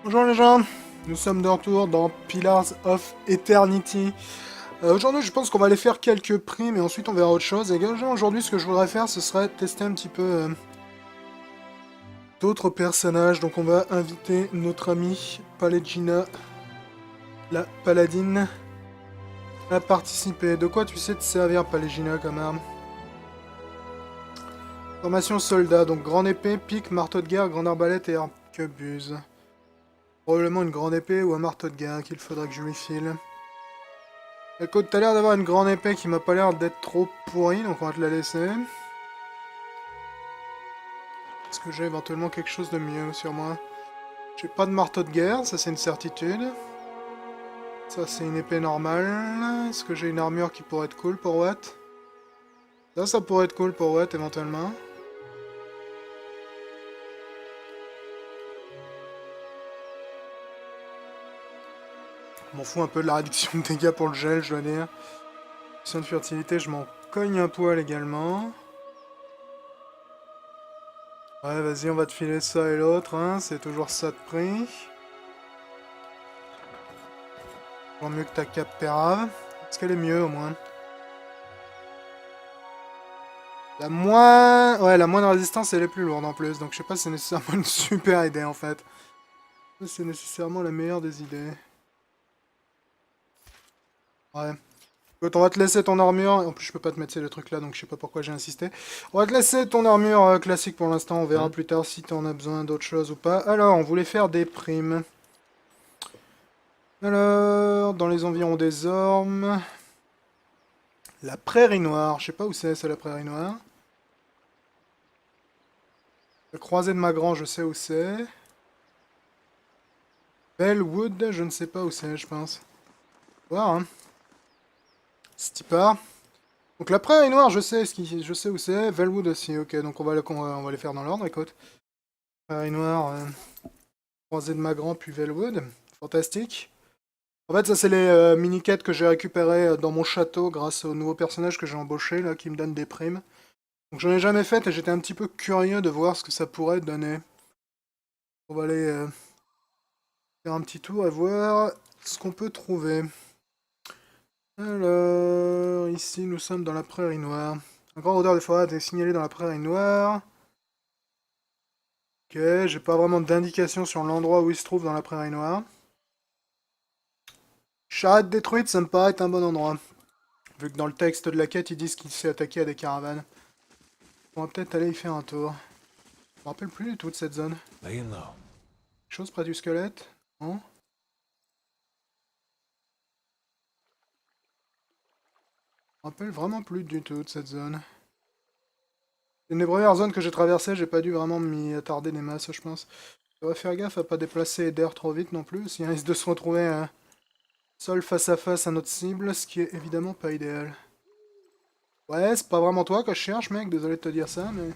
Bonjour les gens, nous sommes de retour dans Pillars of Eternity. Aujourd'hui je pense qu'on va aller faire quelques primes et ensuite on verra autre chose. Et déjà aujourd'hui ce que je voudrais faire ce serait tester un petit peu d'autres personnages. Donc on va inviter notre amie Paladina, la paladine, à participer. De quoi tu sais te servir Paladina comme arme? Formation soldat, donc grande épée, pique, marteau de guerre, grande arbalète et arquebuse. Probablement une grande épée ou un marteau de guerre qu'il faudrait que je lui file. Écoute, t'as l'air d'avoir une grande épée qui m'a pas l'air d'être trop pourrie, donc on va te la laisser. Est-ce que j'ai éventuellement quelque chose de mieux sur moi? J'ai pas de marteau de guerre, ça c'est une certitude. Ça c'est une épée normale. Est-ce que j'ai une armure qui pourrait être cool pour Watt? Ça pourrait être cool pour Watt éventuellement. Je m'en fous un peu de la réduction de dégâts pour le gel, je dois dire. Option de fertilité, je m'en cogne un poil également. Ouais, vas-y, on va te filer ça et l'autre, hein. C'est toujours ça de prix. Toujours mieux que ta cape Pérave. Est-ce qu'elle est mieux au moins? La moins... Ouais, la moindre résistance, elle est plus lourde en plus. Donc je sais pas si c'est nécessairement une super idée en fait. C'est nécessairement la meilleure des idées. Ouais. Écoute, on va te laisser ton armure. En plus, je peux pas te mettre ces trucs là, donc je sais pas pourquoi j'ai insisté. On va te laisser ton armure classique pour l'instant. On verra plus tard si t'en as besoin d'autre chose ou pas. Alors, on voulait faire des primes. Alors, dans les environs des ormes... La prairie noire. Je sais pas où c'est, ça, la prairie noire. La croisée de Magran, je sais où c'est. Bellwood, je ne sais pas où c'est, je pense. Voir, hein. Stipar. Donc la prairie noire, je sais où c'est. Velwood aussi, ok. Donc on va les faire dans l'ordre, écoute. Prairie noire, croisée de Magran, puis Velwood. Fantastique. En fait, ça c'est les mini-quêtes que j'ai récupérées dans mon château grâce au nouveau personnage que j'ai embauché, là, qui me donne des primes. Donc j'en ai jamais fait et j'étais un petit peu curieux de voir ce que ça pourrait donner. On va aller faire un petit tour et voir ce qu'on peut trouver. Alors, ici nous sommes dans la prairie noire. Un grand odeur de forêt est signalé dans la prairie noire. Ok, j'ai pas vraiment d'indication sur l'endroit où il se trouve dans la prairie noire. Charrette détruite, ça me paraît être un bon endroit. Vu que dans le texte de la quête, ils disent qu'il s'est attaqué à des caravanes. On va peut-être aller y faire un tour. Je me rappelle plus du tout de cette zone. Quelque chose près du squelette? Non? Je me rappelle vraiment plus du tout de cette zone. C'est une des premières zones que j'ai traversées, j'ai pas dû vraiment m'y attarder des masses, je pense. Je devrais faire gaffe à pas déplacer d'air trop vite non plus, s'il risque de se retrouver seul face à face à notre cible, ce qui est évidemment pas idéal. Ouais, c'est pas vraiment toi que je cherche, mec, désolé de te dire ça, mais...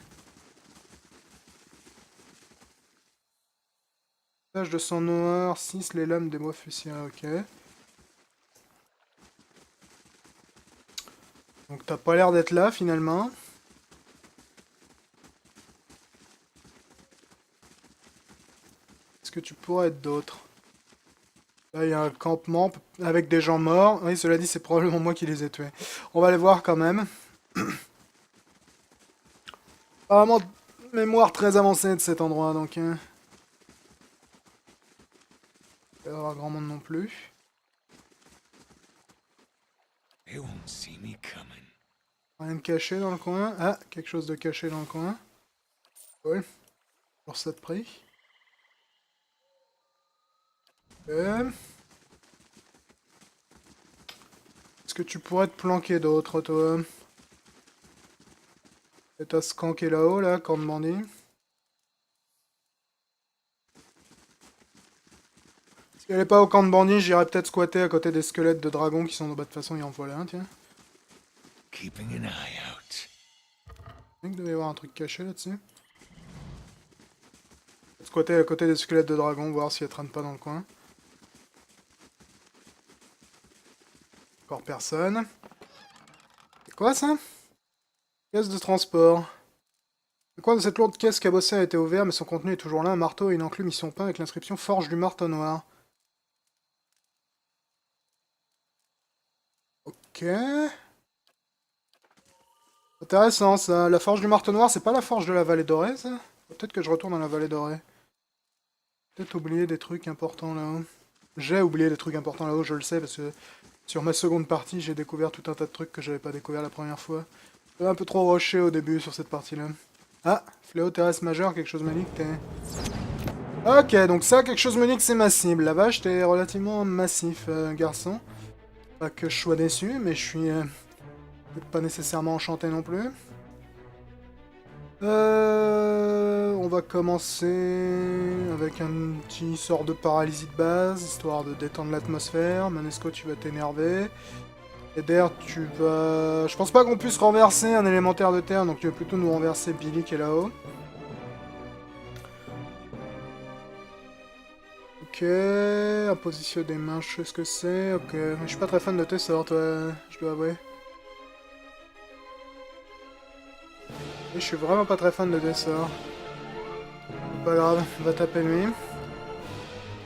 Page de sang noir, 6, les lames des bois fussiens, ok. Donc t'as pas l'air d'être là, finalement. Est-ce que tu pourrais être d'autres? Là, il y a un campement avec des gens morts. Oui, cela dit, c'est probablement moi qui les ai tués. On va les voir quand même. Pas vraiment de mémoire très avancée de cet endroit, donc... Il va y avoir grand monde non plus. Rien de caché dans le coin. Ah, quelque chose de caché dans le coin. Cool. Pour ça de prix. Est-ce que tu pourrais te planquer d'autres, toi? Et t'as ce camp qui est là-haut, là, camp de bandit. Si elle est pas au camp de bandit, j'irais peut-être squatter à côté des squelettes de dragons qui sont... Bah, de toute façon, il en voilà un, tiens. Keeping an eye out. Il devait y avoir un truc caché là-dessus. Squatter à côté des squelettes de dragons, voir si elles traînent pas dans le coin. Encore personne. C'est quoi ça? Caisse de transport. Le coin de cette lourde caisse cabossée a été ouvert, mais son contenu est toujours là. Un marteau et une enclume y sont peints avec l'inscription Forge du marteau noir. Ok. Intéressant ça. La forge du marteau noir, c'est pas la forge de la vallée dorée, ça? Peut-être que je retourne dans la vallée dorée. Peut-être oublier des trucs importants là-haut. J'ai oublié des trucs importants là-haut, je le sais, parce que sur ma seconde partie, j'ai découvert tout un tas de trucs que j'avais pas découvert la première fois. J'avais un peu trop rushé au début sur cette partie-là. Ah, fléau terrestre majeur, quelque chose manique, t'es... Ok, donc ça, quelque chose manique, c'est ma cible. La vache, t'es relativement massif, garçon. Pas que je sois déçu, mais je suis pas nécessairement enchanté non plus. On va commencer avec un petit sort de paralysie de base, histoire de détendre l'atmosphère. Manesco, tu vas t'énerver. Eder, tu vas... Je pense pas qu'on puisse renverser un élémentaire de terre, donc tu vas plutôt nous renverser Billy qui est là-haut. Ok, imposition des mains, je sais ce que c'est. Ok, je suis pas très fan de tes sorts, toi, je dois avouer. Et je suis vraiment pas très fan de tes sorts. Pas grave, on va taper lui.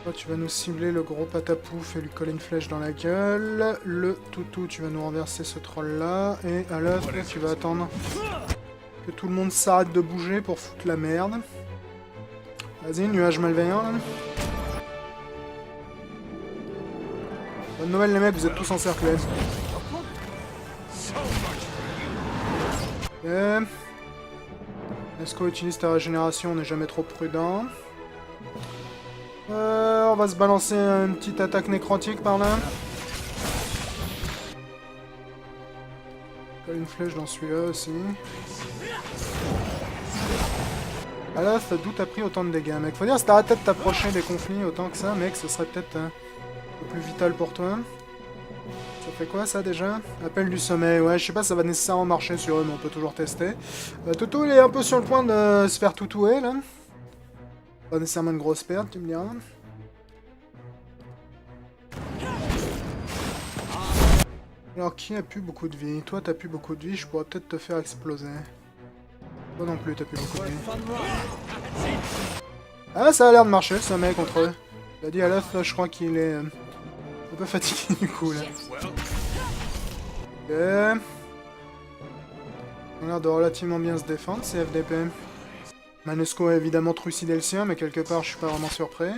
Toi, tu vas nous cibler le gros patapouf et lui coller une flèche dans la gueule. Le toutou, tu vas nous renverser ce troll-là. Et à l'autre, tu vas attendre que tout le monde s'arrête de bouger pour foutre la merde. Vas-y, nuage malveillant, là. Bonne nouvelle, les mecs, vous êtes tous encerclés. Ok. Esco utilise ta régénération, on n'est jamais trop prudent. On va se balancer une petite attaque nécrotique par là. Une flèche dans celui-là aussi. Alors, d'où t'as pris autant de dégâts, mec? Faut dire, si t'arrêtais de t'approcher des conflits autant que ça, mec, ce serait peut-être un peu plus vital pour toi. Ça fait quoi, ça, déjà? Appel du sommeil, ouais, je sais pas si ça va nécessairement marcher sur eux, mais on peut toujours tester. Toto, il est un peu sur le point de se faire toutouer, là. Pas nécessairement une grosse perte, tu me diras. Alors, qui a plus beaucoup de vie? Toi, t'as plus beaucoup de vie, je pourrais peut-être te faire exploser. Toi non plus, t'as plus beaucoup de vie. Ah, ça a l'air de marcher, le sommeil contre eux. Il a dit à l'œuf, je crois qu'il est un peu fatigué, du coup, là. Ok. On a l'air de relativement bien se défendre, ces FDP. Manusco a évidemment trucidé le sien, mais quelque part, je suis pas vraiment surpris.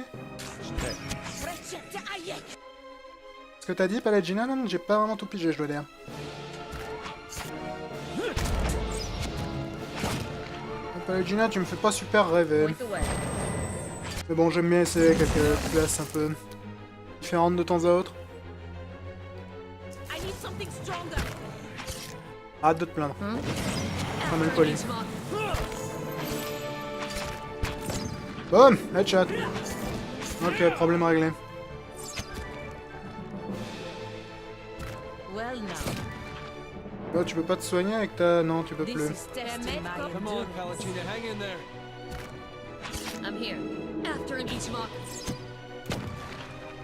Ce que t'as dit, Palagina, là, j'ai pas vraiment tout pigé, je dois dire. Palagina, tu me fais pas super rêver. Mais bon, j'aime bien essayer quelques classes un peu différentes de temps à autre. Arrête de te plaindre. Pas mal poli. Boum, headshot. Ok, problème réglé. Oh, tu peux pas te soigner avec ta... Non, tu peux plus.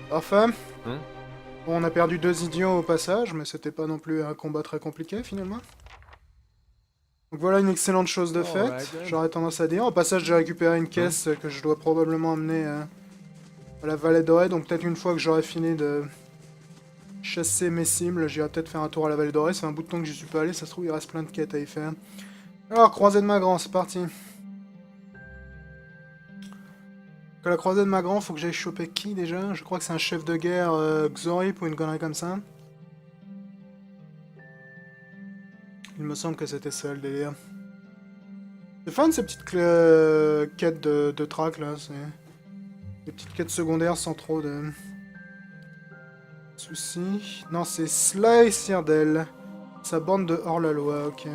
Parfait. Bon, on a perdu 2 idiots au passage, mais c'était pas non plus un combat très compliqué, finalement. Donc voilà une excellente chose de faite, j'aurais tendance à dire. Au passage, j'ai récupéré une caisse que je dois probablement amener à la vallée dorée, donc peut-être une fois que j'aurai fini de chasser mes cibles, j'irai peut-être faire un tour à la vallée dorée. C'est un bout de temps que j'y suis pas allé, ça se trouve il reste plein de quêtes à y faire. Alors, croisée de Magran, c'est parti. À la croisée de Magran, faut que j'aille choper qui déjà? Je crois que c'est un chef de guerre Xorip ou une connerie comme ça. Il me semble que c'était ça le délire. C'est fun ces petites quêtes de track là, c'est des petites quêtes secondaires sans trop de soucis. Non, c'est Sly Sirdel, sa bande de hors-la-loi, ok.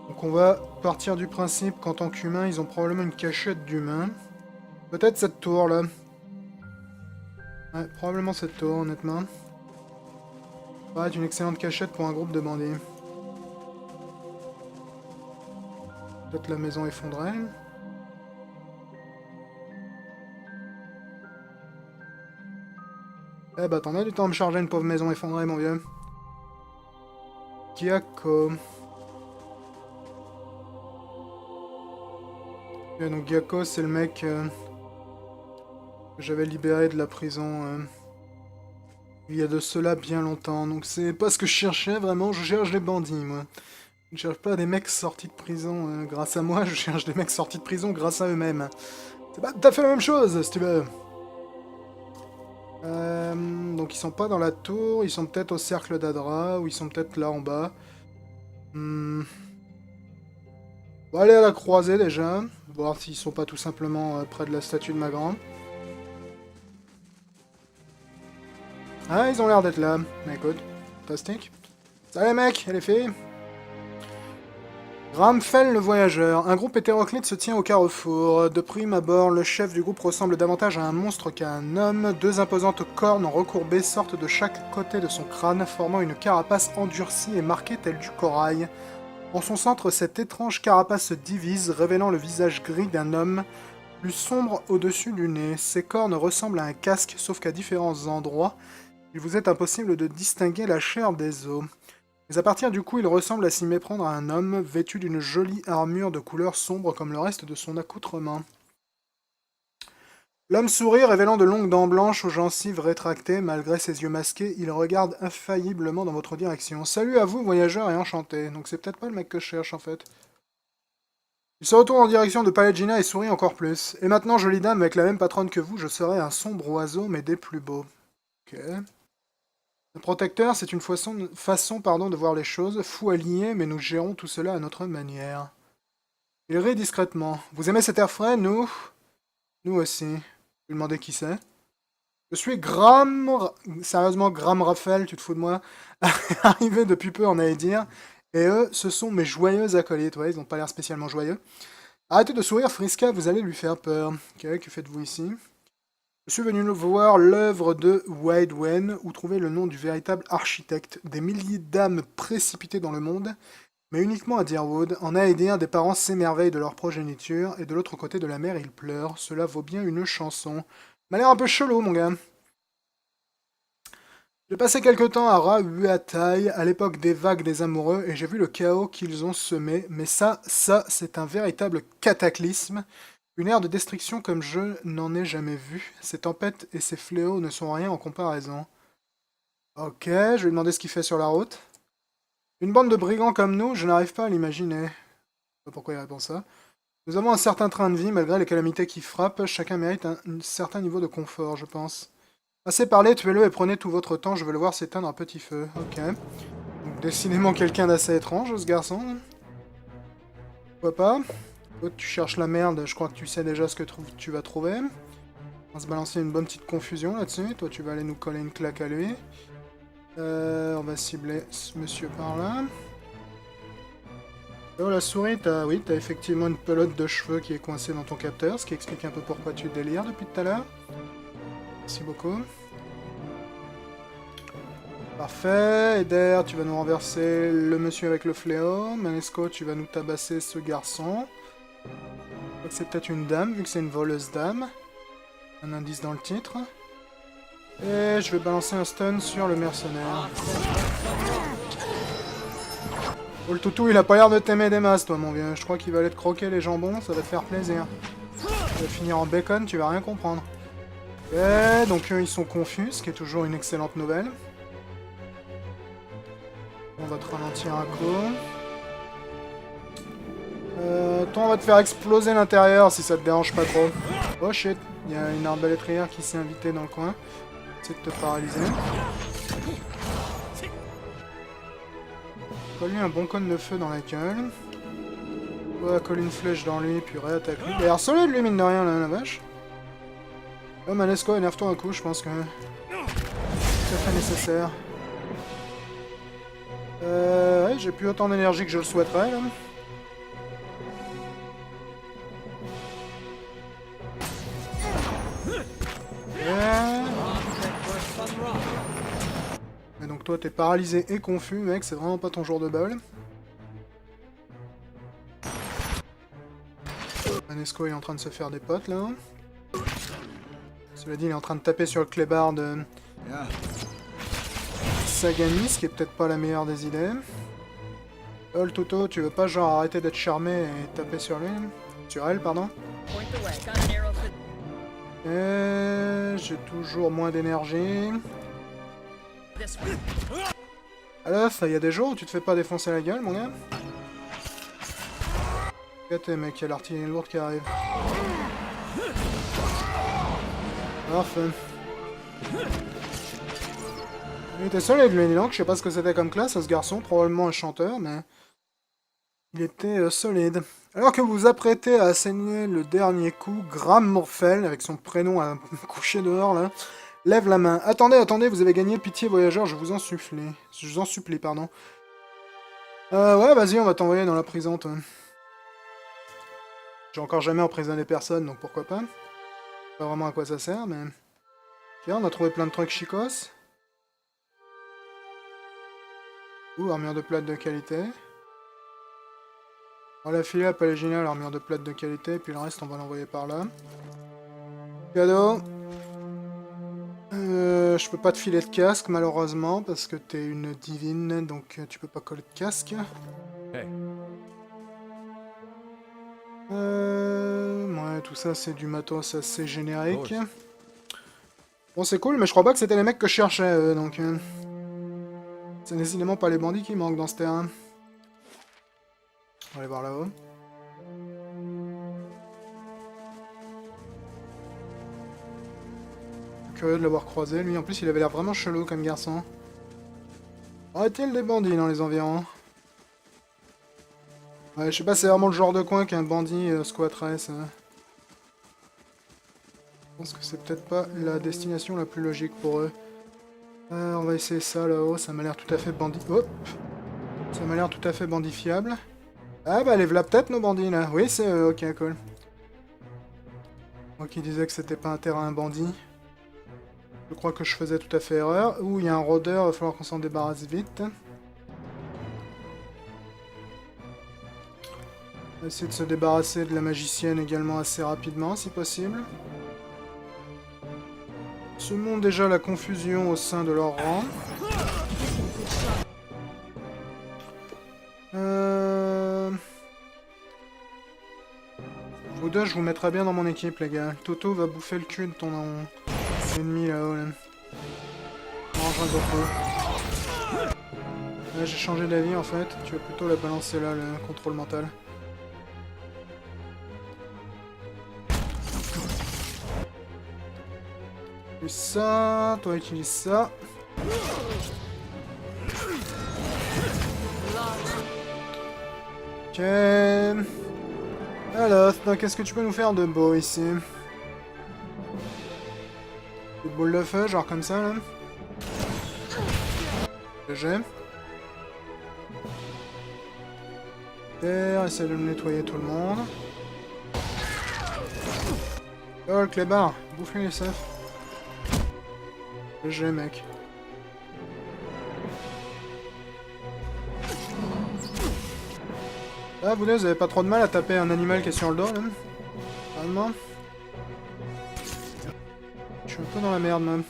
Donc on va partir du principe qu'en tant qu'humain, ils ont probablement une cachette d'humains. Peut-être cette tour là. Ouais, probablement cette tour, honnêtement. Ça va être une excellente cachette pour un groupe de bandits. Peut-être la maison effondrée. Eh bah t'en as du temps à me charger une pauvre maison effondrée, mon vieux. Diaco. Et donc Gyako, c'est le mec que j'avais libéré de la prison il y a de cela bien longtemps. Donc c'est pas ce que je cherchais vraiment, je cherche des bandits moi. Je ne cherche pas des mecs sortis de prison grâce à moi, je cherche des mecs sortis de prison grâce à eux-mêmes. C'est pas tout à fait la même chose, si tu veux. Donc ils sont pas dans la tour, ils sont peut-être au cercle d'Adra, ou ils sont peut-être là en bas. On va aller à la croisée déjà, voir s'ils sont pas tout simplement près de la statue de ma grande. Ah, ils ont l'air d'être là. Écoute, fantastique. Salut les mecs et les filles. Ramfel le voyageur. Un groupe hétéroclite se tient au carrefour. De prime abord, le chef du groupe ressemble davantage à un monstre qu'à un homme. Deux imposantes cornes recourbées sortent de chaque côté de son crâne, formant une carapace endurcie et marquée telle du corail. En son centre, cette étrange carapace se divise, révélant le visage gris d'un homme, plus sombre au-dessus du nez. Ses cornes ressemblent à un casque, sauf qu'à différents endroits, il vous est impossible de distinguer la chair des os. Mais à partir du cou, il ressemble à s'y méprendre à un homme, vêtu d'une jolie armure de couleur sombre comme le reste de son accoutrement. L'homme sourit, révélant de longues dents blanches aux gencives rétractées. Malgré ses yeux masqués, il regarde infailliblement dans votre direction. « Salut à vous, voyageurs, et enchanté. » Donc c'est peut-être pas le mec que je cherche, en fait. Il se retourne en direction de Pallegina et sourit encore plus. « Et maintenant, jolie dame, avec la même patronne que vous, je serai un sombre oiseau, mais des plus beaux. » Ok. Le protecteur, c'est une façon de voir les choses, fou allié, mais nous gérons tout cela à notre manière. Il rit discrètement. Vous aimez cet air frais, nous? Nous aussi. Je lui demandais qui c'est. Je suis Sérieusement, Graham Raphaël, tu te fous de moi? Arrivé depuis peu en Aedir, et eux, ce sont mes joyeux acolytes. Ouais, ils n'ont pas l'air spécialement joyeux. Arrêtez de sourire, Friska, vous allez lui faire peur. Ok, que faites-vous ici? Je suis venu voir l'œuvre de Waidwen, où trouver le nom du véritable architecte. Des milliers d'âmes précipitées dans le monde, mais uniquement à Dyrwood. En Aedir, des parents s'émerveillent de leur progéniture, et de l'autre côté de la mer, ils pleurent. Cela vaut bien une chanson. M'a l'air un peu chelou, mon gars. J'ai passé quelque temps à Ra-Uatai, à l'époque des vagues des amoureux, et j'ai vu le chaos qu'ils ont semé. Mais ça, c'est un véritable cataclysme. Une ère de destruction comme je n'en ai jamais vu. Ces tempêtes et ces fléaux ne sont rien en comparaison. Ok, je vais lui demander ce qu'il fait sur la route. Une bande de brigands comme nous, je n'arrive pas à l'imaginer. Je sais pas pourquoi il répond ça. Nous avons un certain train de vie, malgré les calamités qui frappent. Chacun mérite un certain niveau de confort, je pense. Assez parlé, tuez-le et prenez tout votre temps, je veux le voir s'éteindre un petit feu. Ok. Donc, décidément quelqu'un d'assez étrange, ce garçon. Pourquoi pas? Toi, tu cherches la merde, je crois que tu sais déjà ce que tu vas trouver. On va se balancer une bonne petite confusion là-dessus. Toi, tu vas aller nous coller une claque à lui. On va cibler ce monsieur par là. Oh, la souris, oui, t'as effectivement une pelote de cheveux qui est coincée dans ton capteur, ce qui explique un peu pourquoi tu délires depuis tout à l'heure. Merci beaucoup. Parfait. Eder, tu vas nous renverser le monsieur avec le fléau. Manesco, tu vas nous tabasser ce garçon. C'est peut-être une dame, vu que c'est une voleuse dame. Un indice dans le titre. Et je vais balancer un stun sur le mercenaire. Oh, le toutou, il a pas l'air de t'aimer des masses, toi, mon vieux. Je crois qu'il va aller te croquer les jambons, ça va te faire plaisir. Tu vas finir en bacon, tu vas rien comprendre. Et donc eux, ils sont confus, ce qui est toujours une excellente nouvelle. On va te ralentir un coup. Toi, on va te faire exploser l'intérieur si ça te dérange pas trop. Oh shit, il y a une arbalétrière qui s'est invitée dans le coin. C'est de te paralyser. Colle-lui un bon cône de feu dans la gueule. On va coller une flèche dans lui, puis réattaque lui. Il a l'air solide lui, mine de rien, là, la vache. Oh, Manesco, énerve-toi un coup, je pense que c'est très nécessaire. Ouais, j'ai plus autant d'énergie que je le souhaiterais, là. Et donc toi t'es paralysé et confus mec, c'est vraiment pas ton jour de bol. Manesco est en train de se faire des potes là. Cela dit il est en train de taper sur le clébard de Sagani, ce qui est peut-être pas la meilleure des idées. Oh le Toto, tu veux pas genre arrêter d'être charmé et taper sur lui? Sur elle, pardon. Point the way. Got an arrow for Et j'ai toujours moins d'énergie. this one. Alors, il y a des jours où tu te fais pas défoncer la gueule, mon gars. Regardez, mec, il y a l'artillerie lourde qui arrive. Parfait. Il était solide, lui, dis donc. Je sais pas ce que c'était comme classe, ce garçon. Probablement un chanteur, mais... il était solide. Alors que vous vous apprêtez à asséner le dernier coup, Graham Morfell, avec son prénom à coucher dehors, là, lève la main. Attendez, attendez, vous avez gagné, pitié, voyageur, je vous en supplie. Je vous en supplie, pardon. Ouais, vas-y, on va t'envoyer dans la prison, toi. J'ai encore jamais emprisonné personne, donc pourquoi pas. Pas vraiment à quoi ça sert, mais... Ok, on a trouvé plein de trucs chicos. Ouh, armure de plate de qualité. On va la filer à Palégina, l'armure de plate de qualité, puis le reste, on va l'envoyer par là. Cadeau. Je peux pas te filer de casque, malheureusement, parce que t'es une divine, donc tu peux pas coller de casque. Hey. Ouais, tout ça, c'est du matos assez générique. Bon, c'est cool, mais je crois pas que c'était les mecs que je cherchais, donc... c'est décidément pas les bandits qui manquent dans ce terrain. On va aller voir là-haut. Curieux de l'avoir croisé, lui. En plus, il avait l'air vraiment chelou comme garçon. Aurait-il des bandits dans les environs? Ouais, je sais pas, c'est vraiment le genre de coin qu'un bandit squatterait, ça. Je pense que c'est peut-être pas la destination la plus logique pour eux. On va essayer ça là-haut, ça m'a l'air tout à fait bandit... Hop! Ça m'a l'air tout à fait bandifiable. Ah bah les v'là peut-être nos bandits là. Oui, c'est eux, ok, cool. Moi qui disais que c'était pas un terrain bandit. Je crois que je faisais tout à fait erreur. Ouh, il y a un rôdeur, il va falloir qu'on s'en débarrasse vite. On va essayer de se débarrasser de la magicienne également assez rapidement, si possible. Semons déjà la confusion au sein de leur rang. Vous deux, je vous mettrai bien dans mon équipe, les gars. Toto va bouffer le cul de ton ennemi là-haut. Là. Mange un gros. Ouais, j'ai changé d'avis en fait. Tu vas plutôt la balancer là, le contrôle mental. Utilise ça, toi utilise ça. Ok. Alors, qu'est-ce que tu peux nous faire de beau ici? Des boules de feu, genre comme ça là. GG. Essaye de me nettoyer tout le monde. Oh, le clébard, bouffe-lui les seufs. GG, mec. Ah, vous avez pas trop de mal à taper un animal qui est sur le dos, là? Vraiment? Je suis un peu dans la merde, même.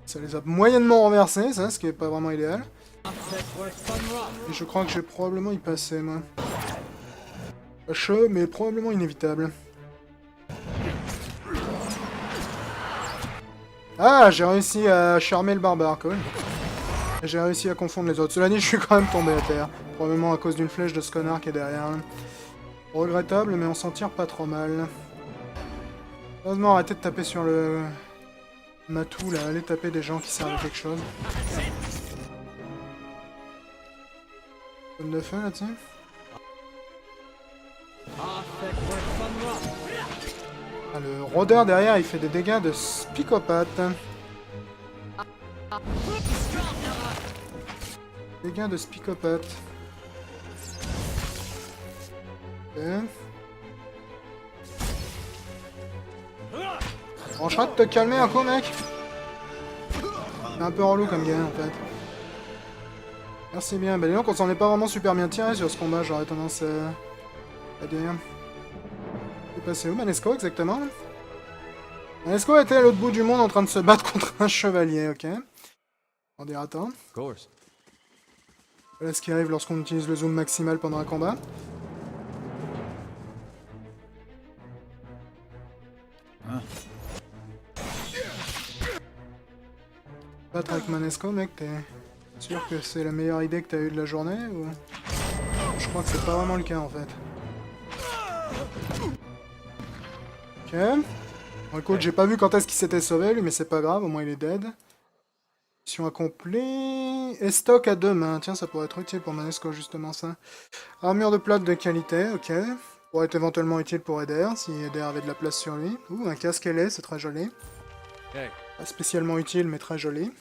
Ça les a moyennement renversés, ça, ce qui est pas vraiment idéal. Et je crois que j'ai probablement y passé, moi. Pas chaud, mais probablement inévitable. Ah, j'ai réussi à charmer le barbare, cool. J'ai réussi à confondre les autres. Cela dit, je suis quand même tombé à terre. Probablement à cause d'une flèche de ce connard qui est derrière. Regrettable, mais on s'en tire pas trop mal. Heureusement, arrêtez de taper sur le... matou, là. Allez taper des gens qui servent à quelque chose. Bonne de feu, là-dessus. Ah, le rôdeur derrière, il fait des dégâts de spicopathe. Dégâts de spicopathe. Ok. Franchement, de te calmer un coup, mec. C'est un peu relou comme gars, en fait. Merci bien. Bah, dis donc, on s'en est pas vraiment super bien tiré sur ce combat, j'aurais tendance à dire. C'est passé où, Manesco, exactement? Manesco était à l'autre bout du monde en train de se battre contre un chevalier, ok. On dirait attends. Voilà ce qui arrive lorsqu'on utilise le zoom maximal pendant un combat. Battre avec Manesco, mec, t'es sûr que c'est la meilleure idée que t'as eue de la journée ou... Je crois que c'est pas vraiment le cas en fait. Ok. Bon, écoute, j'ai pas vu quand est-ce qu'il s'était sauvé lui, mais c'est pas grave, au moins il est dead. Mission accomplie. Estoc à 2 mains. Tiens, ça pourrait être utile pour Manesco, justement, ça. Armure de plate de qualité, ok. Pourrait être éventuellement utile pour Eder, si Eder avait de la place sur lui. Ouh, un casque ailé, c'est très joli. Pas spécialement utile, mais très joli.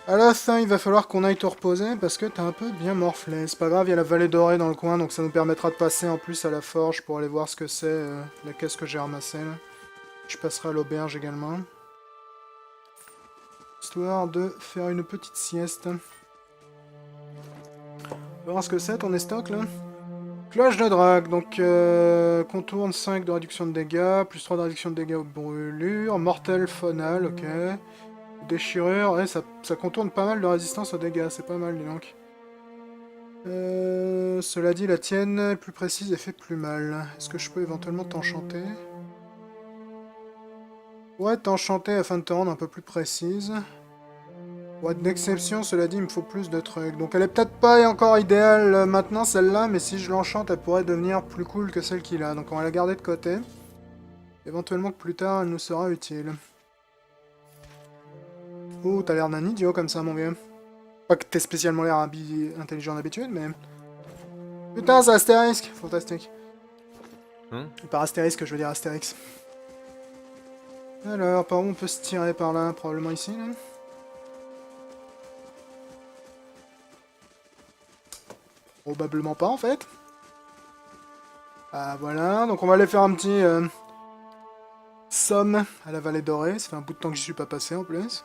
À la fin, il va falloir qu'on aille te reposer, parce que t'es un peu bien morflé. C'est pas grave, il y a la vallée dorée dans le coin, donc ça nous permettra de passer en plus à la forge pour aller voir ce que c'est, la caisse que j'ai ramassée, là. Je passerai à l'auberge également. Histoire de faire une petite sieste. On va voir ce que c'est ton estoc là. Cloche de drague, donc contourne 5 de réduction de dégâts, plus 3 de réduction de dégâts aux brûlures, mortel phonal, ok. Déchirure, ouais, ça contourne pas mal de résistance aux dégâts, c'est pas mal dis donc. Cela dit, la tienne est plus précise et fait plus mal. Est-ce que je peux éventuellement t'enchanter? Ouais, t'enchanter afin de te rendre un peu plus précise. Pour être d'exception, cela dit, il me faut plus de trucs. Donc elle est peut-être pas encore idéale maintenant, celle-là, mais si je l'enchante, elle pourrait devenir plus cool que celle qu'il a. Donc on va la garder de côté. Éventuellement que plus tard, elle nous sera utile. Oh, t'as l'air d'un idiot comme ça, mon vieux. Pas que t'aies spécialement l'air intelligent d'habitude, mais... Putain, c'est Astérisque. Fantastique. Par Astérisque, je veux dire Astérix. Alors, par où on peut se tirer par là? Probablement ici, là. Probablement pas, en fait. Ah, voilà. Donc on va aller faire un petit... somme à la vallée dorée. Ça fait un bout de temps que j'y suis pas passé, en plus.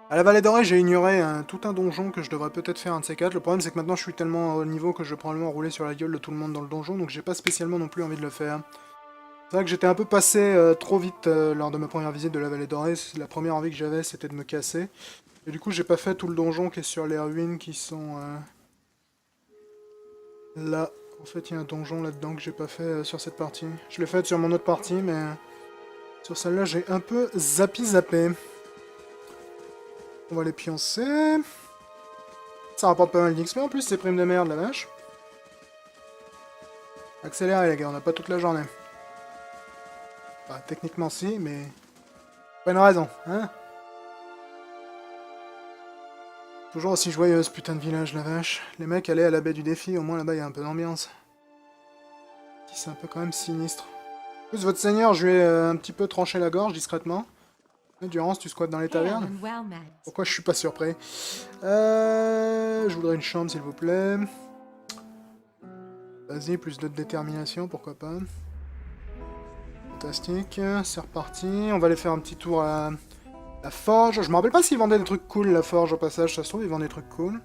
À la vallée dorée, j'ai ignoré tout un donjon que je devrais peut-être faire un de ces quatre. Le problème, c'est que maintenant, je suis tellement au niveau que je vais probablement rouler sur la gueule de tout le monde dans le donjon, donc j'ai pas spécialement non plus envie de le faire. C'est vrai que j'étais un peu passé trop vite lors de ma première visite de la vallée dorée. La première envie que j'avais, c'était de me casser. Et du coup, j'ai pas fait tout le donjon qui est sur les ruines qui sont là. En fait, il y a un donjon là-dedans que j'ai pas fait sur cette partie. Je l'ai fait sur mon autre partie, mais sur celle-là, j'ai un peu zappé. On va les pioncer. Ça rapporte pas mal d'XP en plus, ces primes de merde, la vache. Accélérez les gars, on n'a pas toute la journée. Enfin, techniquement si, mais... Pas une raison, hein. Toujours aussi joyeuse, putain de village, la vache. Les mecs allaient à la baie du défi, au moins là-bas il y a un peu d'ambiance. C'est un peu quand même sinistre. En plus, votre seigneur, je lui ai un petit peu tranché la gorge discrètement. Durance, tu squattes dans les tavernes? Pourquoi je suis pas surpris? Je voudrais une chambre, s'il vous plaît. Vas-y, plus de détermination, pourquoi pas. Fantastique, c'est reparti. On va aller faire un petit tour à la forge. Je me rappelle pas s'ils vendaient des trucs cool, la forge, au passage. Ça se trouve, ils vendent des trucs cool.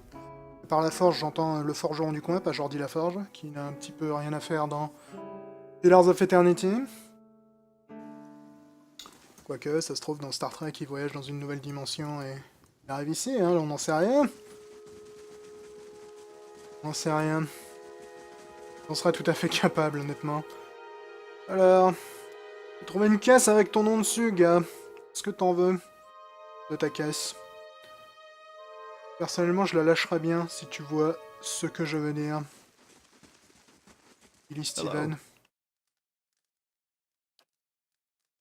Et par la forge, j'entends le forgeron du coin, pas Jordi la Forge, qui n'a un petit peu rien à faire dans Pillars of Eternity. Quoique, ça se trouve dans Star Trek, il voyage dans une nouvelle dimension et il arrive ici, hein, on n'en sait rien. On n'en sait rien. On serait tout à fait capable, honnêtement. Alors, j'ai trouvé une caisse avec ton nom dessus, gars. Est-ce que t'en veux de ta caisse? Personnellement, je la lâcherais bien si tu vois ce que je veux dire. Billy Steven.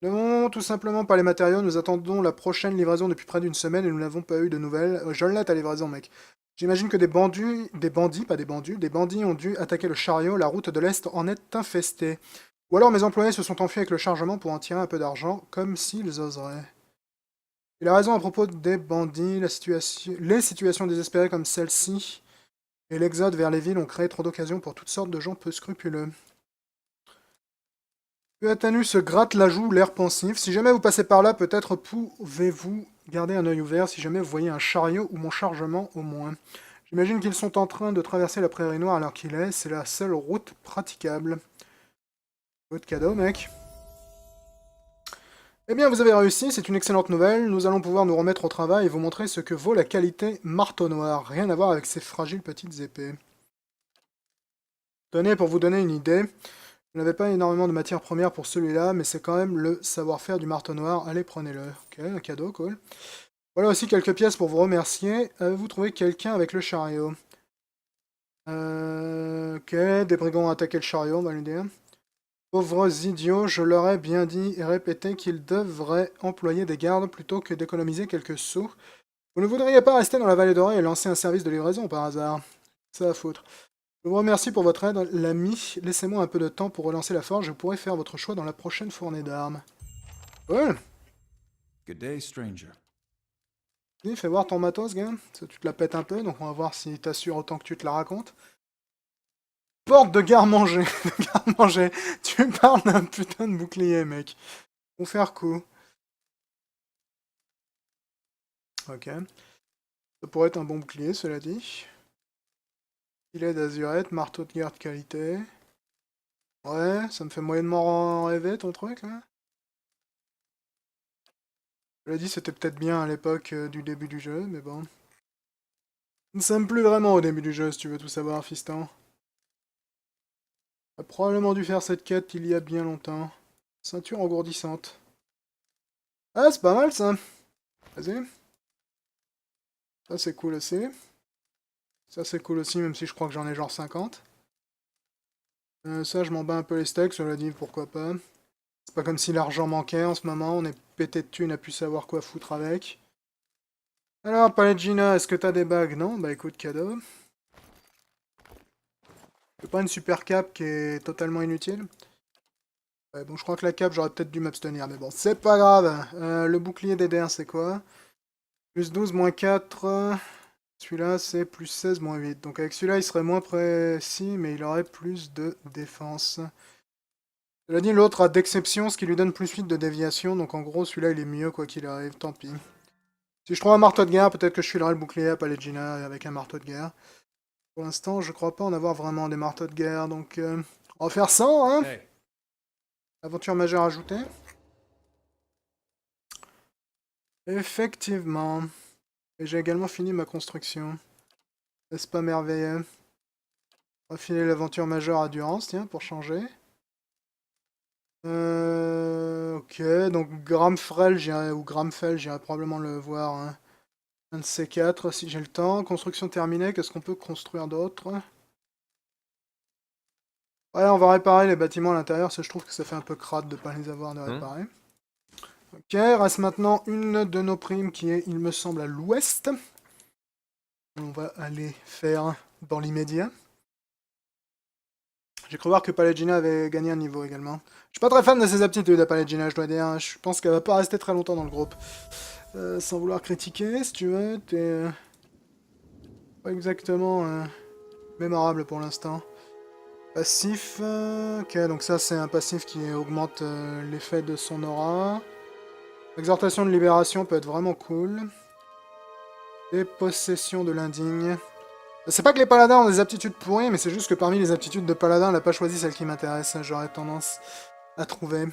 Nous n'avons tout simplement pas les matériaux, nous attendons la prochaine livraison depuis près d'une semaine et nous n'avons pas eu de nouvelles. Je l'ai ta livraison, mec. J'imagine que des bandits ont dû attaquer le chariot, la route de l'Est en est infestée. Ou alors mes employés se sont enfuis avec le chargement pour en tirer un peu d'argent, comme s'ils oseraient. Il a raison à propos des bandits, les situations désespérées comme celle-ci et l'exode vers les villes ont créé trop d'occasions pour toutes sortes de gens peu scrupuleux. Uatanu se gratte la joue, l'air pensif. Si jamais vous passez par là, peut-être pouvez-vous garder un œil ouvert si jamais vous voyez un chariot ou mon chargement au moins. J'imagine qu'ils sont en train de traverser la prairie noire alors qu'il est. C'est la seule route praticable. Votre cadeau, mec. Eh bien, vous avez réussi, c'est une excellente nouvelle. Nous allons pouvoir nous remettre au travail et vous montrer ce que vaut la qualité marteau noir. Rien à voir avec ces fragiles petites épées. Tenez, pour vous donner une idée, je n'avais pas énormément de matières premières pour celui-là, mais c'est quand même le savoir-faire du marteau noir. Allez, prenez-le. Ok, un cadeau, cool. Voilà aussi quelques pièces pour vous remercier. Avez-vous trouvé quelqu'un avec le chariot? Ok, des brigands ont attaqué le chariot, on va lui dire. Pauvres idiots, je leur ai bien dit et répété qu'ils devraient employer des gardes plutôt que d'économiser quelques sous. Vous ne voudriez pas rester dans la vallée dorée et lancer un service de livraison par hasard? Ça à foutre. Je vous remercie pour votre aide, l'ami. Laissez-moi un peu de temps pour relancer la forge, je pourrai faire votre choix dans la prochaine fournée d'armes. Cool. Good day, stranger. Vas-y, fais voir ton matos, gars. Ça, tu te la pètes un peu, donc on va voir si t'assures autant que tu te la racontes. Porte de garde-manger. De garde-manger. Tu parles d'un putain de bouclier, mec. Pour faire coup. Ok. Ça pourrait être un bon bouclier, cela dit. Filet d'azurette, marteau de guerre de qualité. Ouais, ça me fait moyennement rêver ton truc, là. Cela dit, c'était peut-être bien à l'époque du début du jeu, mais bon. Nous ne sommes plus vraiment au début du jeu, si tu veux tout savoir, fiston. On a probablement dû faire cette quête il y a bien longtemps. Ceinture engourdissante. Ah, c'est pas mal, ça. Vas-y. Ça, c'est cool aussi. Ça, c'est cool aussi, même si je crois que j'en ai genre 50. Ça, je m'en bats un peu les steaks, cela dit, pourquoi pas. C'est pas comme si l'argent manquait en ce moment, on est pété de thunes, on a pu savoir quoi foutre avec. Alors, Pallegina, est-ce que t'as des bagues? Non? Bah écoute, cadeau. C'est pas une super cape qui est totalement inutile. Ouais, bon, je crois que la cape, j'aurais peut-être dû m'abstenir, mais bon, c'est pas grave. Le bouclier d'Eder, c'est quoi? Plus 12, moins 4. Celui-là, c'est plus 16, moins 8. Donc avec celui-là, il serait moins précis, mais il aurait plus de défense. Cela dit, l'autre a d'exception, ce qui lui donne plus 8 de déviation. Donc en gros, celui-là, il est mieux, quoi qu'il arrive. Tant pis. Si je trouve un marteau de guerre, peut-être que je filerai le bouclier à Pallegina avec un marteau de guerre. Pour l'instant, je crois pas en avoir vraiment des marteaux de guerre, donc on va faire 100, hein. Hey. Aventure majeure ajoutée. Effectivement. Et j'ai également fini ma construction. N'est-ce pas merveilleux? On va filer l'aventure majeure à Durance, tiens, pour changer. Ok, donc Gramfrel, ou Gramfel, j'irai probablement le voir. Hein. Un de ces quatre, si j'ai le temps. Construction terminée, qu'est-ce qu'on peut construire d'autre? Ouais, on va réparer les bâtiments à l'intérieur, ça je trouve que ça fait un peu crade de pas les avoir de réparer. Ok, reste maintenant une de nos primes qui est, il me semble, à l'ouest. On va aller faire dans l'immédiat. J'ai cru voir que Pallegina avait gagné un niveau également. Je suis pas très fan de ses aptitudes à Pallegina, je dois dire. Je pense qu'elle va pas rester très longtemps dans le groupe. Sans vouloir critiquer, si tu veux, t'es pas exactement mémorable pour l'instant. Passif, ok, donc ça c'est un passif qui augmente l'effet de son aura. Exhortation de libération peut être vraiment cool. Et possession de l'indigne. C'est pas que les paladins ont des aptitudes pourries, mais c'est juste que parmi les aptitudes de paladin, elle n'a pas choisi celle qui m'intéresse. J'aurais tendance à trouver.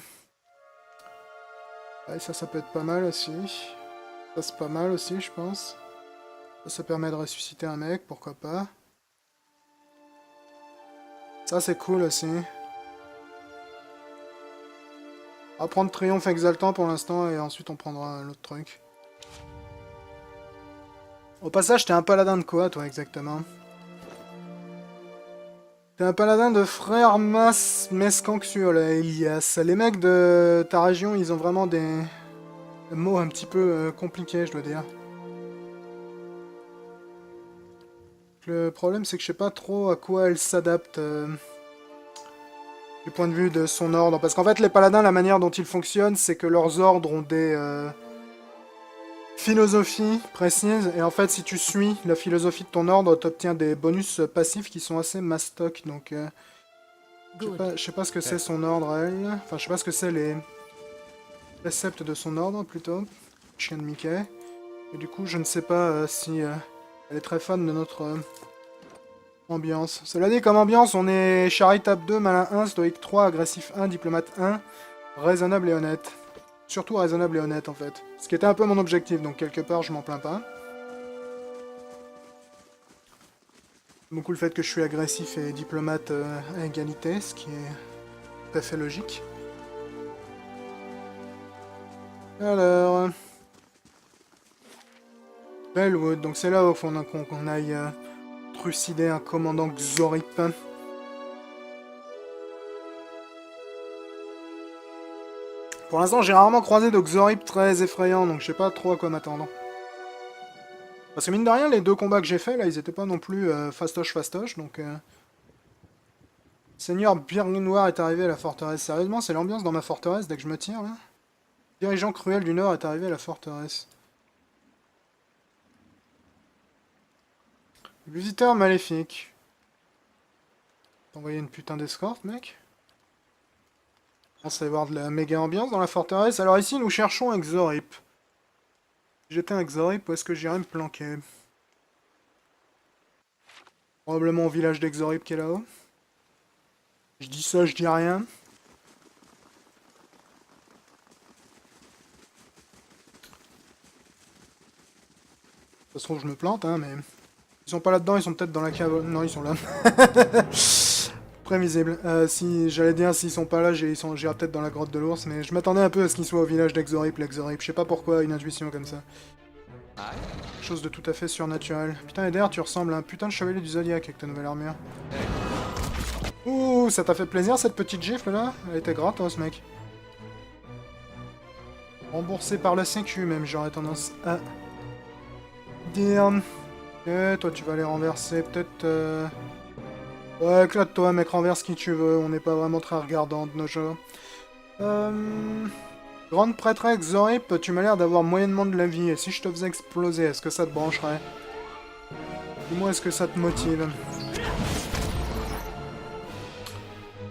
Ouais, ça peut être pas mal aussi. Ça c'est pas mal aussi, je pense. Ça permet de ressusciter un mec, pourquoi pas. Ça c'est cool aussi. On va prendre Triomphe Exaltant pour l'instant et ensuite on prendra l'autre truc. Au passage, t'es un paladin de quoi toi exactement? T'es un paladin de frère Mescanxur, là, Elias. Les mecs de ta région, ils ont vraiment des mots un petit peu compliqués, je dois dire. Le problème, c'est que je sais pas trop à quoi elle s'adapte du point de vue de son ordre. Parce qu'en fait, les paladins, la manière dont ils fonctionnent, c'est que leurs ordres ont des philosophies précises. Et en fait, si tu suis la philosophie de ton ordre, t'obtiens des bonus passifs qui sont assez mastoc. Donc, je sais pas ce que c'est son ordre, elle. Enfin, je sais pas ce que c'est les préceptes de son ordre, plutôt. Chien de Mickey. Et du coup, je ne sais pas si elle est très fan de notre ambiance. Cela dit, comme ambiance, on est charitable 2, malin 1, stoïque 3, agressif 1, diplomate 1, raisonnable et honnête. surtout raisonnable et honnête en fait. Ce qui était un peu mon objectif, donc quelque part je m'en plains pas. Beaucoup le fait que je suis agressif et diplomate à égalité, ce qui est tout à fait logique. Alors... Bellwood, donc c'est là où faut qu'on aille trucider un commandant Xorip. Pour l'instant, j'ai rarement croisé de Xorip très effrayant, donc je sais pas trop à quoi m'attendre. Parce que mine de rien, les 2 combats que j'ai faits, là, ils étaient pas non plus fastoche, donc... Seigneur Birnoir est arrivé à la forteresse. Sérieusement, c'est l'ambiance dans ma forteresse dès que je me tire, là? Dirigeant cruel du Nord est arrivé à la forteresse. Visiteur maléfique. T'envoyer une putain d'escorte, mec? Je pense à y avoir de la méga ambiance dans la forteresse. Alors ici, nous cherchons un Xorip. Si j'étais un Xorip, où est-ce que j'irais me planquer? Probablement au village d'Exorip qui est là-haut. Je dis ça, je dis rien. De toute façon, je me plante, hein, mais... Ils sont pas là-dedans, ils sont peut-être dans la cave... Non, ils sont là. Prévisible. Si j'allais dire, s'ils sont pas là, j'irai peut-être dans la grotte de l'ours, mais je m'attendais un peu à ce qu'ils soient au village d'Exorip, l'Exorip. Je sais pas pourquoi, une intuition comme ça. Chose de tout à fait surnaturel. Putain, Eder, tu ressembles à un putain de chevalier du Zodiac avec ta nouvelle armure. Ouh, ça t'a fait plaisir cette petite gifle là? Elle était gratos, mec. Remboursé par la sécu même, j'aurais tendance à dire. Ok, toi tu vas les renverser peut-être... Ouais, éclate-toi mec, renverse qui tu veux, on n'est pas vraiment très regardant de nos jours. Grande prêtresse Xorip, tu m'as l'air d'avoir moyennement de la vie, et si je te faisais exploser, est-ce que ça te brancherait? Dis-moi, est-ce que ça te motive?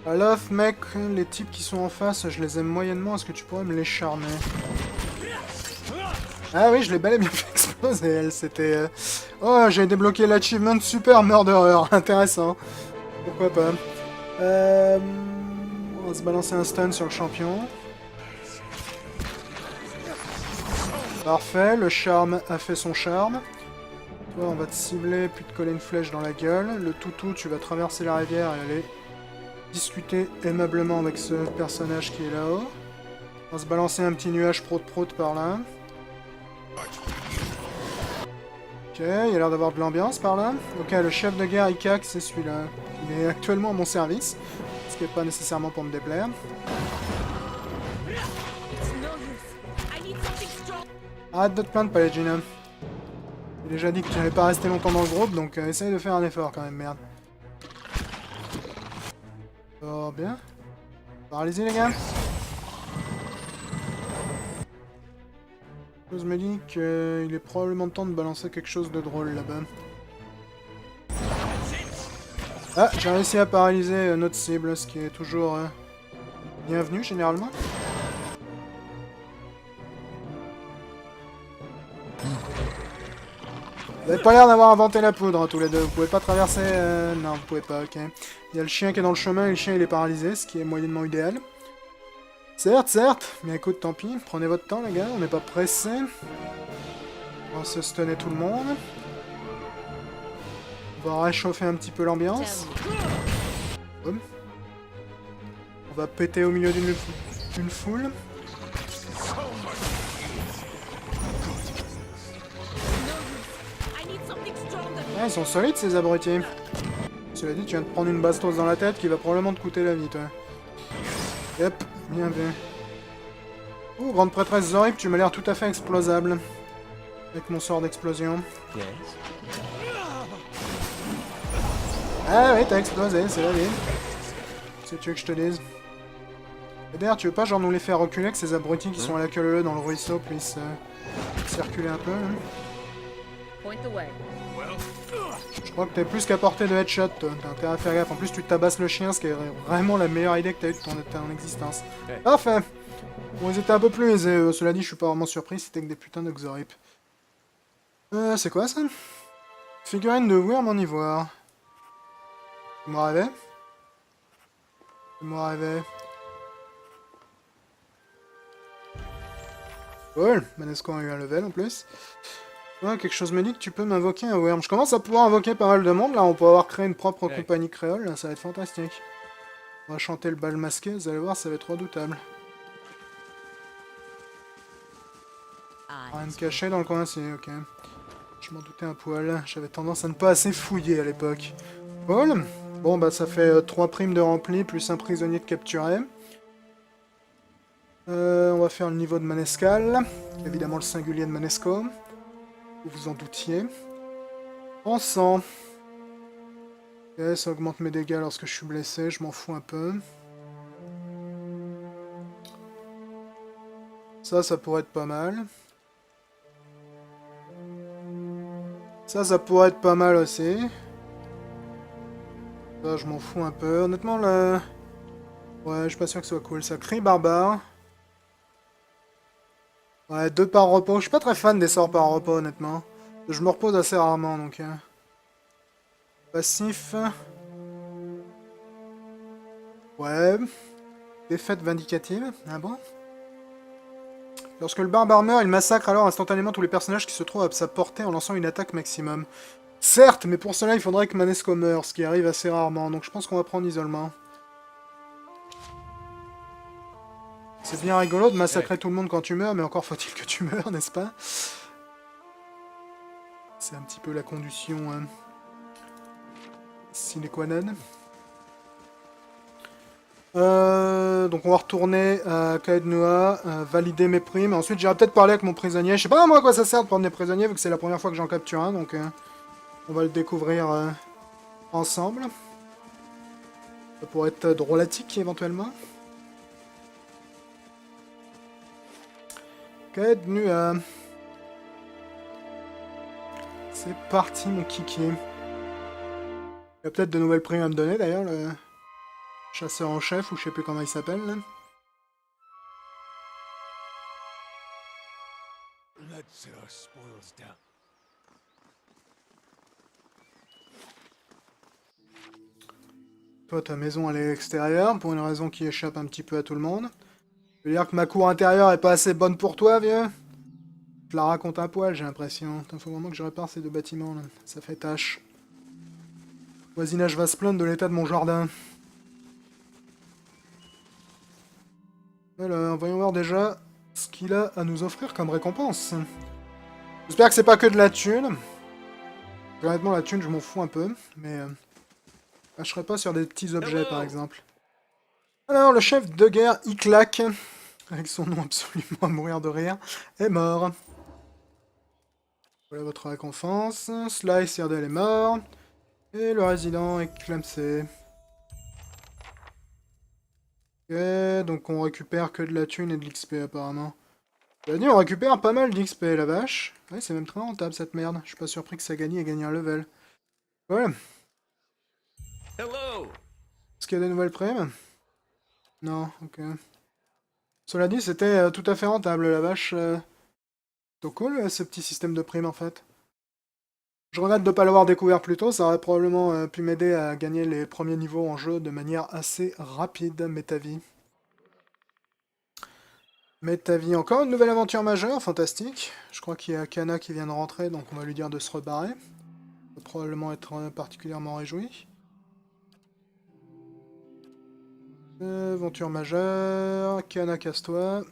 Alors, mec, les types qui sont en face, je les aime moyennement, est-ce que tu pourrais me les charmer? Ah oui, je l'ai bel et bien fait exploser, elle, c'était... Oh, j'ai débloqué l'achievement Super Murderer, intéressant. Pourquoi pas. On va se balancer un stun sur le champion. Parfait, le charme a fait son charme. Toi, on va te cibler, puis te coller une flèche dans la gueule. Le toutou, tu vas traverser la rivière et aller discuter aimablement avec ce personnage qui est là-haut. On va se balancer un petit nuage prout-prout par là. Ok, il y a l'air d'avoir de l'ambiance par là. Ok, le chef de guerre Ikak, c'est celui-là. Il est actuellement à mon service, ce qui n'est pas nécessairement pour me déplaire. Arrête de te plaindre, Paladina. J'ai déjà dit que tu n'allais pas rester longtemps dans le groupe, donc essaye de faire un effort quand même, merde. Oh, bien. Paralysé, les gars. Je me dis qu'il est probablement temps de balancer quelque chose de drôle là-bas. Ah, j'ai réussi à paralyser notre cible, ce qui est toujours bienvenu généralement. Vous n'avez pas l'air d'avoir inventé la poudre, hein, tous les deux. Vous pouvez pas traverser... Non, vous pouvez pas, ok. Il y a le chien qui est dans le chemin et le chien il est paralysé, ce qui est moyennement idéal. Certes, mais écoute, tant pis. Prenez votre temps, les gars, on n'est pas pressé. On va se stunner tout le monde. On va réchauffer un petit peu l'ambiance. On va péter au milieu d'une foule. Ah, ils sont solides ces abrutis. Cela dit, tu viens de prendre une bastos dans la tête qui va probablement te coûter la vie, toi. Yep, bien vu. Oh, grande prêtresse Zorip, tu m'as l'air tout à fait explosable. Avec mon sort d'explosion. Ah oui, t'as explosé, c'est la vie. Qu'est-ce que tu veux que je te dise? Et d'ailleurs, tu veux pas genre nous les faire reculer, que ces abrutis qui sont à la queue leu dans le ruisseau puissent circuler un peu, hein? Point the way. Je crois que t'es plus qu'à portée de headshot, toi. T'as intérêt à faire gaffe. En plus, tu tabasses le chien, ce qui est vraiment la meilleure idée que t'as eue de ton existence. Parfait. Bon, ils étaient un peu plus aisés. Cela dit, je suis pas vraiment surpris, c'était que des putains de Xorip. C'est quoi, ça? Figurine de Wyrm en ivoire. Fais-moi rêver. Fais-moi rêver. Cool, Manesco a eu un level en plus. Ouais, quelque chose me dit que tu peux m'invoquer un worm. Je commence à pouvoir invoquer pas mal de monde, là, on peut avoir créé une propre Hey. compagnie créole, là, ça va être fantastique. On va chanter le bal masqué, vous allez voir, ça va être redoutable. Rien de caché dans le coin, si, ok. Je m'en doutais un poil, j'avais tendance à ne pas assez fouiller à l'époque. Cool. Bon, bah ça fait 3 primes de rempli, plus un prisonnier de capturé. On va faire le niveau de Manescal, évidemment le singulier de Manesco. Vous vous en doutiez. En sang. Ok, ça augmente mes dégâts lorsque je suis blessé, je m'en fous un peu. Ça pourrait être pas mal. Ça pourrait être pas mal aussi. Ça, je m'en fous un peu. Honnêtement, là... Ouais, je suis pas sûr que ce soit cool. Ça crie barbare. Ouais, 2 par repos. Je suis pas très fan des sorts par repos, honnêtement. Je me repose assez rarement, donc... Passif. Ouais. Défaite vindicative. Ah bon? Lorsque le barbare meurt, il massacre alors instantanément tous les personnages qui se trouvent à sa portée en lançant une attaque maximum. Certes, mais pour cela, il faudrait que Manesco meure, ce qui arrive assez rarement, donc je pense qu'on va prendre isolement. C'est bien rigolo de massacrer tout le monde quand tu meurs, mais encore faut-il que tu meurs, n'est-ce pas? C'est un petit peu la condition sine qua non. Donc on va retourner à Kaednoa, valider mes primes. Ensuite j'irai peut-être parler avec mon prisonnier. Je sais pas moi à quoi ça sert de prendre des prisonniers, vu que c'est la première fois que j'en capture un, donc on va le découvrir ensemble. Ça pourrait être drôlatique éventuellement. Kaednoa. C'est parti mon kiki. Il y a peut-être de nouvelles primes à me donner d'ailleurs, le chasseur en chef, ou je sais plus comment il s'appelle là. Let's set our spoils down. Toi, ta maison, elle est à l'extérieur, pour une raison qui échappe un petit peu à tout le monde. Je veux dire que ma cour intérieure est pas assez bonne pour toi, vieux? Je la raconte un poil, j'ai l'impression. Faut vraiment que je répare ces 2 bâtiments, là. Ça fait tâche. Le voisinage va se plaindre de l'état de mon jardin. Alors, voyons voir déjà ce qu'il a à nous offrir comme récompense. J'espère que c'est pas que de la thune. Honnêtement, la thune, je m'en fous un peu, mais... je lâcherai pas sur des petits objets, par exemple. Alors, le chef de guerre, Iklak, avec son nom absolument à mourir de rire, est mort. Voilà votre récompense. Slice Yardel est mort. Et le résident est clamsé. Ok, donc on récupère que de la thune et de l'XP apparemment. J'avais dit on récupère pas mal d'XP la vache. Ouais, c'est même très rentable cette merde. Je suis pas surpris que ça gagne et gagne un level. Voilà. Hello. Est-ce qu'il y a des nouvelles primes? Non, ok. Cela dit, c'était tout à fait rentable la vache. C'est cool ce petit système de primes en fait. Je regrette de ne pas l'avoir découvert plus tôt, ça aurait probablement pu m'aider à gagner les premiers niveaux en jeu de manière assez rapide, Métavie. Métavie, encore une nouvelle aventure majeure, fantastique. Je crois qu'il y a Kana qui vient de rentrer, donc on va lui dire de se rebarrer. Il va probablement être particulièrement réjoui. Aventure majeure, Kana casse-toi.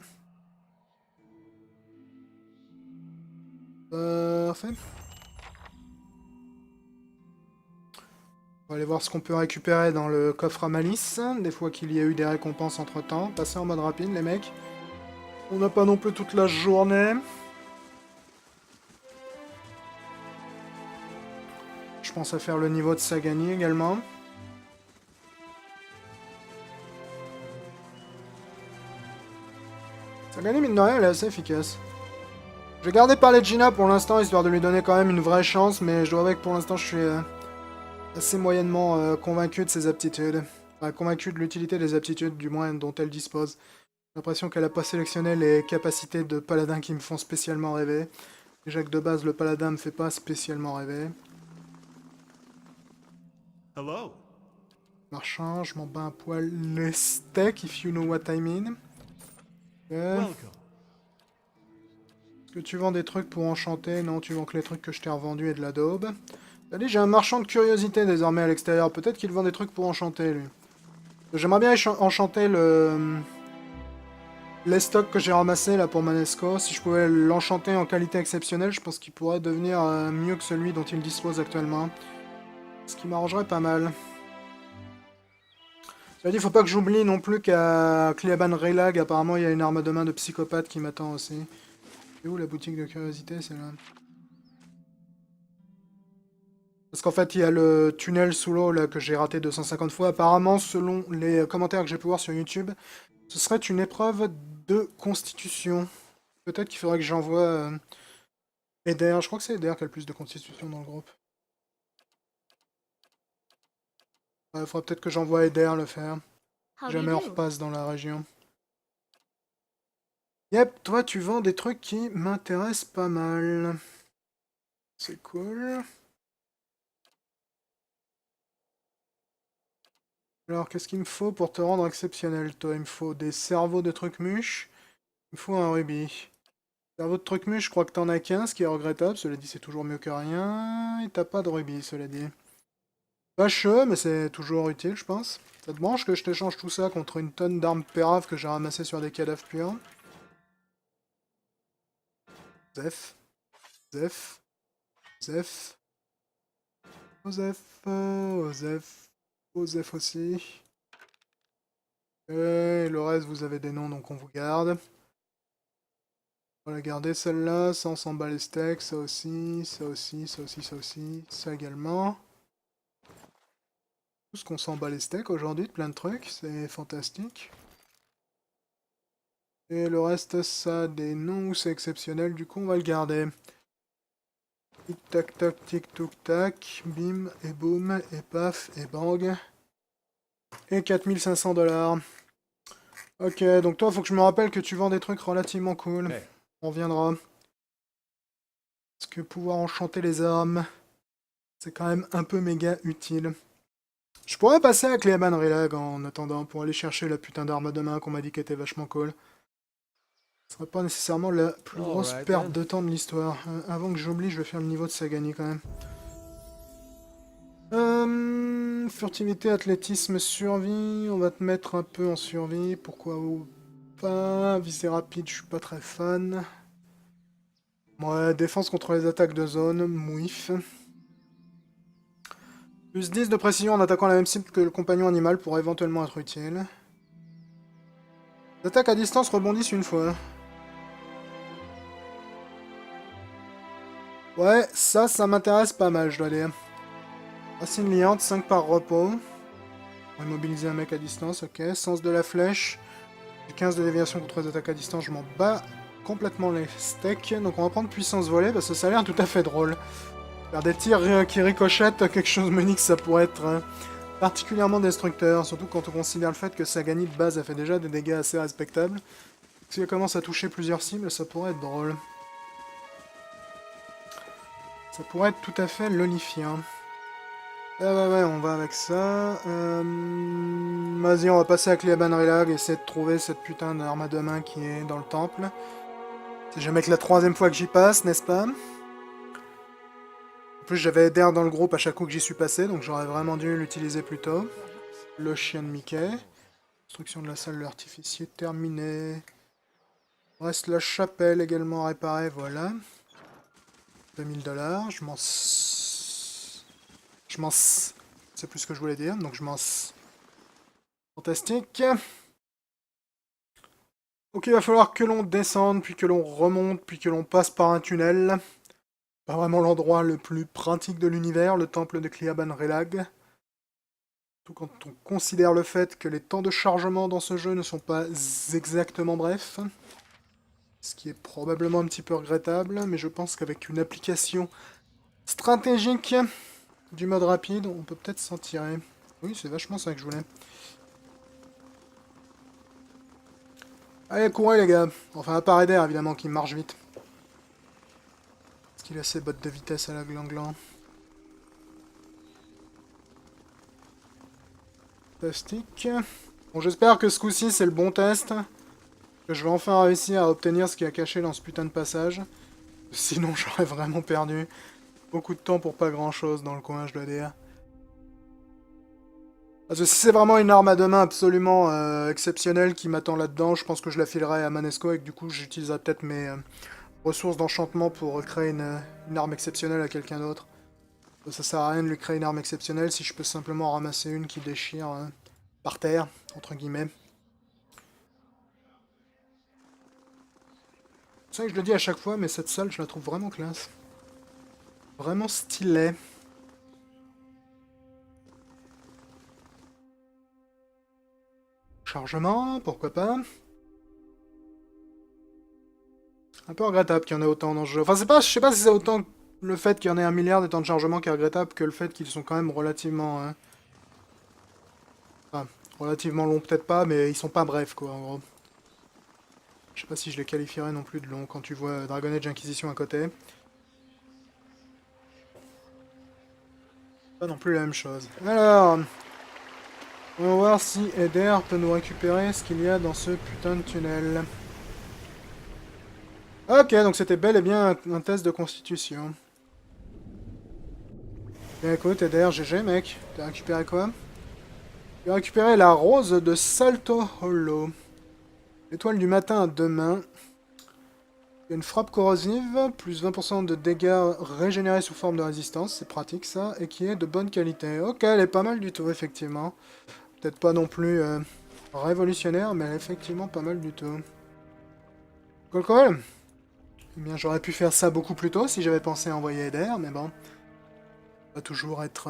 Parfait. On va aller voir ce qu'on peut récupérer dans le coffre à malice, des fois qu'il y a eu des récompenses entre temps. Passez en mode rapide les mecs. On n'a pas non plus toute la journée. Je pense à faire le niveau de Sagani également. Sagani mine de rien elle est assez efficace. Je vais garder parler de Gina pour l'instant histoire de lui donner quand même une vraie chance, mais je dois avouer que pour l'instant je suis assez moyennement convaincu de ses aptitudes. Enfin, convaincu de l'utilité des aptitudes, du moins dont elle dispose. J'ai l'impression qu'elle n'a pas sélectionné les capacités de paladin qui me font spécialement rêver. Déjà que de base, le paladin me fait pas spécialement rêver. Hello. Marchand, je m'en bats un poil les steaks, if you know what I mean. Welcome. Que tu vends des trucs pour enchanter? Non, tu vends que les trucs que je t'ai revendus et de la daube. T'as dit, j'ai un marchand de curiosité désormais à l'extérieur. Peut-être qu'il vend des trucs pour enchanter, lui. J'aimerais bien enchanter les stocks que j'ai ramassés là pour Manesco. Si je pouvais l'enchanter en qualité exceptionnelle, je pense qu'il pourrait devenir mieux que celui dont il dispose actuellement. Ce qui m'arrangerait pas mal. Cela dit, faut pas que j'oublie non plus qu'à Cleaban Relag, apparemment, il y a une arme de main de psychopathe qui m'attend aussi. C'est où la boutique de curiosité, c'est là? Parce qu'en fait, il y a le tunnel sous l'eau là que j'ai raté 250 fois. Apparemment, selon les commentaires que j'ai pu voir sur YouTube, ce serait une épreuve de constitution. Peut-être qu'il faudrait que j'envoie Eder. Je crois que c'est Eder qui a le plus de constitution dans le groupe. Il faudra peut-être que j'envoie Eder le faire. How do Jamais you on do? repasse dans la région. Yep, toi tu vends des trucs qui m'intéressent pas mal. C'est cool. Alors, qu'est-ce qu'il me faut pour te rendre exceptionnel, toi? Il me faut des cerveaux de trucs mûches. Il me faut un rubis. Cerveau de trucs mûches, je crois que t'en as qu'un, ce qui est regrettable. Cela dit, c'est toujours mieux que rien. Et t'as pas de rubis, cela dit. Vacheux, mais c'est toujours utile, je pense. Ça te branche que je t'échange tout ça contre une tonne d'armes péraves que j'ai ramassées sur des cadavres purs? Zef. Zef. Zef. Osef. Osef. Osef aussi. Et le reste, vous avez des noms, donc on vous garde. On va la garder celle-là, ça on s'en bat les steaks, ça aussi, ça aussi, ça aussi, ça aussi, ça également. Tout ce qu'on s'en bat les steaks aujourd'hui, de plein de trucs, c'est fantastique. Et le reste, ça a des noms où c'est exceptionnel, du coup on va le garder. Tic tac tac, tic touc tac, bim, et boum, et paf, et bang. Et 4500 $. Ok, donc toi, faut que je me rappelle que tu vends des trucs relativement cool. Hey. On reviendra. Parce que pouvoir enchanter les armes, c'est quand même un peu méga utile. Je pourrais passer à Cleaban Relag en attendant pour aller chercher la putain d'arme de main qu'on m'a dit qu'elle était vachement cool. Ce serait pas nécessairement la plus grosse Alright, perte then. de temps de l'histoire. Avant que j'oublie, je vais faire le niveau de Sagani quand même. Furtivité, athlétisme, survie. On va te mettre un peu en survie. Pourquoi pas? Visée rapide, je suis pas très fan. Ouais, défense contre les attaques de zone, mouif. Plus 10 de précision en attaquant la même cible que le compagnon animal pourrait éventuellement être utile. Les attaques à distance rebondissent une fois. Ouais, ça m'intéresse pas mal, je dois dire. Racine liante, 5 par repos. On va immobiliser un mec à distance, ok. Sens de la flèche. J'ai 15 de déviation contre les attaques à distance, je m'en bats complètement les steaks. Donc on va prendre puissance volée parce que ça a l'air tout à fait drôle. Faire des tirs qui ricochettent, quelque chose me dit que ça pourrait être particulièrement destructeur. Surtout quand on considère le fait que Sagani de base a fait déjà des dégâts assez respectables. Si elle commence à toucher plusieurs cibles, ça pourrait être drôle. Ça pourrait être tout à fait lonifiant. Ouais, on va avec ça. Vas-y, on va passer à Cleaban Relag et essayer de trouver cette putain d'arme de main qui est dans le temple. C'est jamais que la 3e fois que j'y passe, n'est-ce pas? En plus, j'avais Eder dans le groupe à chaque coup que j'y suis passé, donc j'aurais vraiment dû l'utiliser plus tôt. Le chien de Mickey. Construction de la salle de l'artificier terminée. Reste la chapelle également réparée, voilà. 2000 $, je m'en... C'est plus ce que je voulais dire, donc je m'en... Fantastique. Ok, il va falloir que l'on descende, puis que l'on remonte, puis que l'on passe par un tunnel. Pas vraiment l'endroit le plus pratique de l'univers, le temple de Cleaban Relag. Tout quand on considère le fait que les temps de chargement dans ce jeu ne sont pas exactement brefs. Ce qui est probablement un petit peu regrettable, mais je pense qu'avec une application stratégique du mode rapide, on peut peut-être s'en tirer. Oui, c'est vachement ça que je voulais. Allez, courez les gars. Enfin, à part Eder, évidemment, qui marche vite. Parce qu'il a ses bottes de vitesse à la glan-glan. Fantastique. Bon, j'espère que ce coup-ci, c'est le bon test. Que je vais enfin réussir à obtenir ce qui est caché dans ce putain de passage. Sinon, j'aurais vraiment perdu beaucoup de temps pour pas grand-chose dans le coin, je dois dire. Parce que si c'est vraiment une arme à deux mains absolument exceptionnelle qui m'attend là-dedans, je pense que je la filerai à Manesco et que du coup, j'utiliserai peut-être mes ressources d'enchantement pour créer une arme exceptionnelle à quelqu'un d'autre. Ça sert à rien de lui créer une arme exceptionnelle si je peux simplement ramasser une qui déchire par terre, entre guillemets. C'est ça que je le dis à chaque fois, mais cette salle, je la trouve vraiment classe. Vraiment stylée. Chargement, pourquoi pas. Un peu regrettable qu'il y en ait autant dans ce jeu. Enfin, c'est pas, je sais pas si c'est autant le fait qu'il y en ait 1 milliard de temps de chargement qui est regrettable que le fait qu'ils sont quand même relativement... enfin, relativement longs, peut-être pas, mais ils sont pas brefs, quoi, en gros. Je sais pas si je les qualifierais non plus de longs quand tu vois Dragon Age Inquisition à côté. Pas non plus la même chose. Alors, on va voir si Eder peut nous récupérer ce qu'il y a dans ce putain de tunnel. Ok, donc c'était bel et bien un test de constitution. Bien écoute, Eder, GG mec. T'as récupéré quoi? J'ai récupéré la rose de Salto Hollow. L'étoile du matin à 2 mains. Il y a une frappe corrosive, plus 20% de dégâts régénérés sous forme de résistance, c'est pratique ça, et qui est de bonne qualité. Ok, elle est pas mal du tout, effectivement. Peut-être pas non plus révolutionnaire, mais elle est effectivement pas mal du tout. Cool, cool. Eh bien, j'aurais pu faire ça beaucoup plus tôt si j'avais pensé à envoyer Eder, mais bon. On va toujours être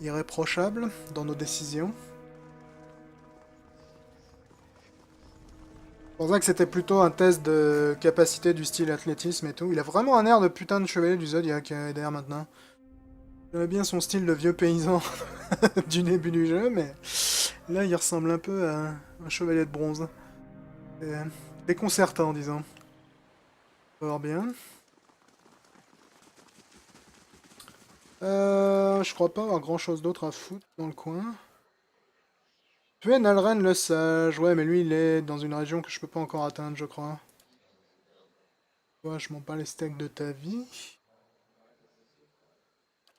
irréprochable dans nos décisions. C'est pour ça que c'était plutôt un test de capacité du style athlétisme et tout. Il a vraiment un air de putain de chevalier du Zodiac, Eder, maintenant. J'aimais bien son style de vieux paysan du début du jeu, mais là, il ressemble un peu à un chevalier de bronze. C'est déconcertant, disons. Fort bien. Je crois pas avoir grand chose d'autre à foutre dans le coin. Tuer Nalren le Sage. Ouais, mais lui, il est dans une région que je peux pas encore atteindre, je crois. Ouais, je m'en bats les steaks de ta vie.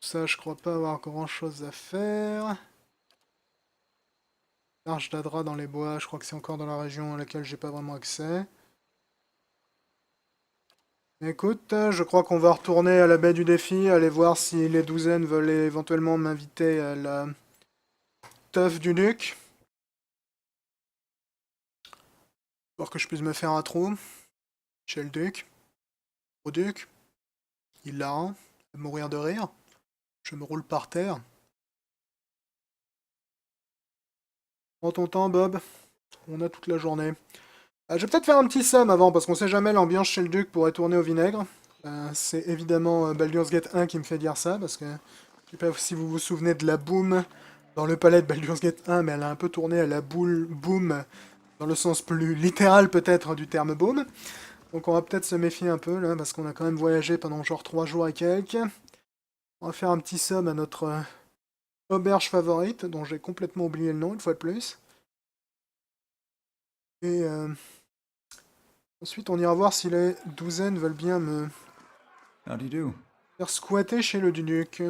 Ça, je crois pas avoir grand chose à faire. L'arche d'Adra dans les bois, je crois que c'est encore dans la région à laquelle j'ai pas vraiment accès. Écoute, je crois qu'on va retourner à la baie du défi, aller voir si les douzaines veulent éventuellement m'inviter à la teuf du duc. Pour que je puisse me faire un trou chez le duc. Au duc. Il l'a un. Mourir de rire. Je me roule par terre. Prends ton temps, Bob. On a toute la journée. Je vais peut-être faire un petit somme avant, parce qu'on sait jamais, l'ambiance chez le duc pourrait tourner au vinaigre. C'est évidemment Baldur's Gate 1 qui me fait dire ça, parce que je sais pas si vous vous souvenez de la boom dans le palais de Baldur's Gate 1, mais elle a un peu tourné à la boom dans le sens plus littéral peut-être du terme boom. Donc on va peut-être se méfier un peu là, parce qu'on a quand même voyagé pendant genre 3 jours et quelques. On va faire un petit somme à notre auberge favorite, dont j'ai complètement oublié le nom une fois de plus. Et ensuite on ira voir si les douzaines veulent bien me How do you do? faire squatter chez le duc.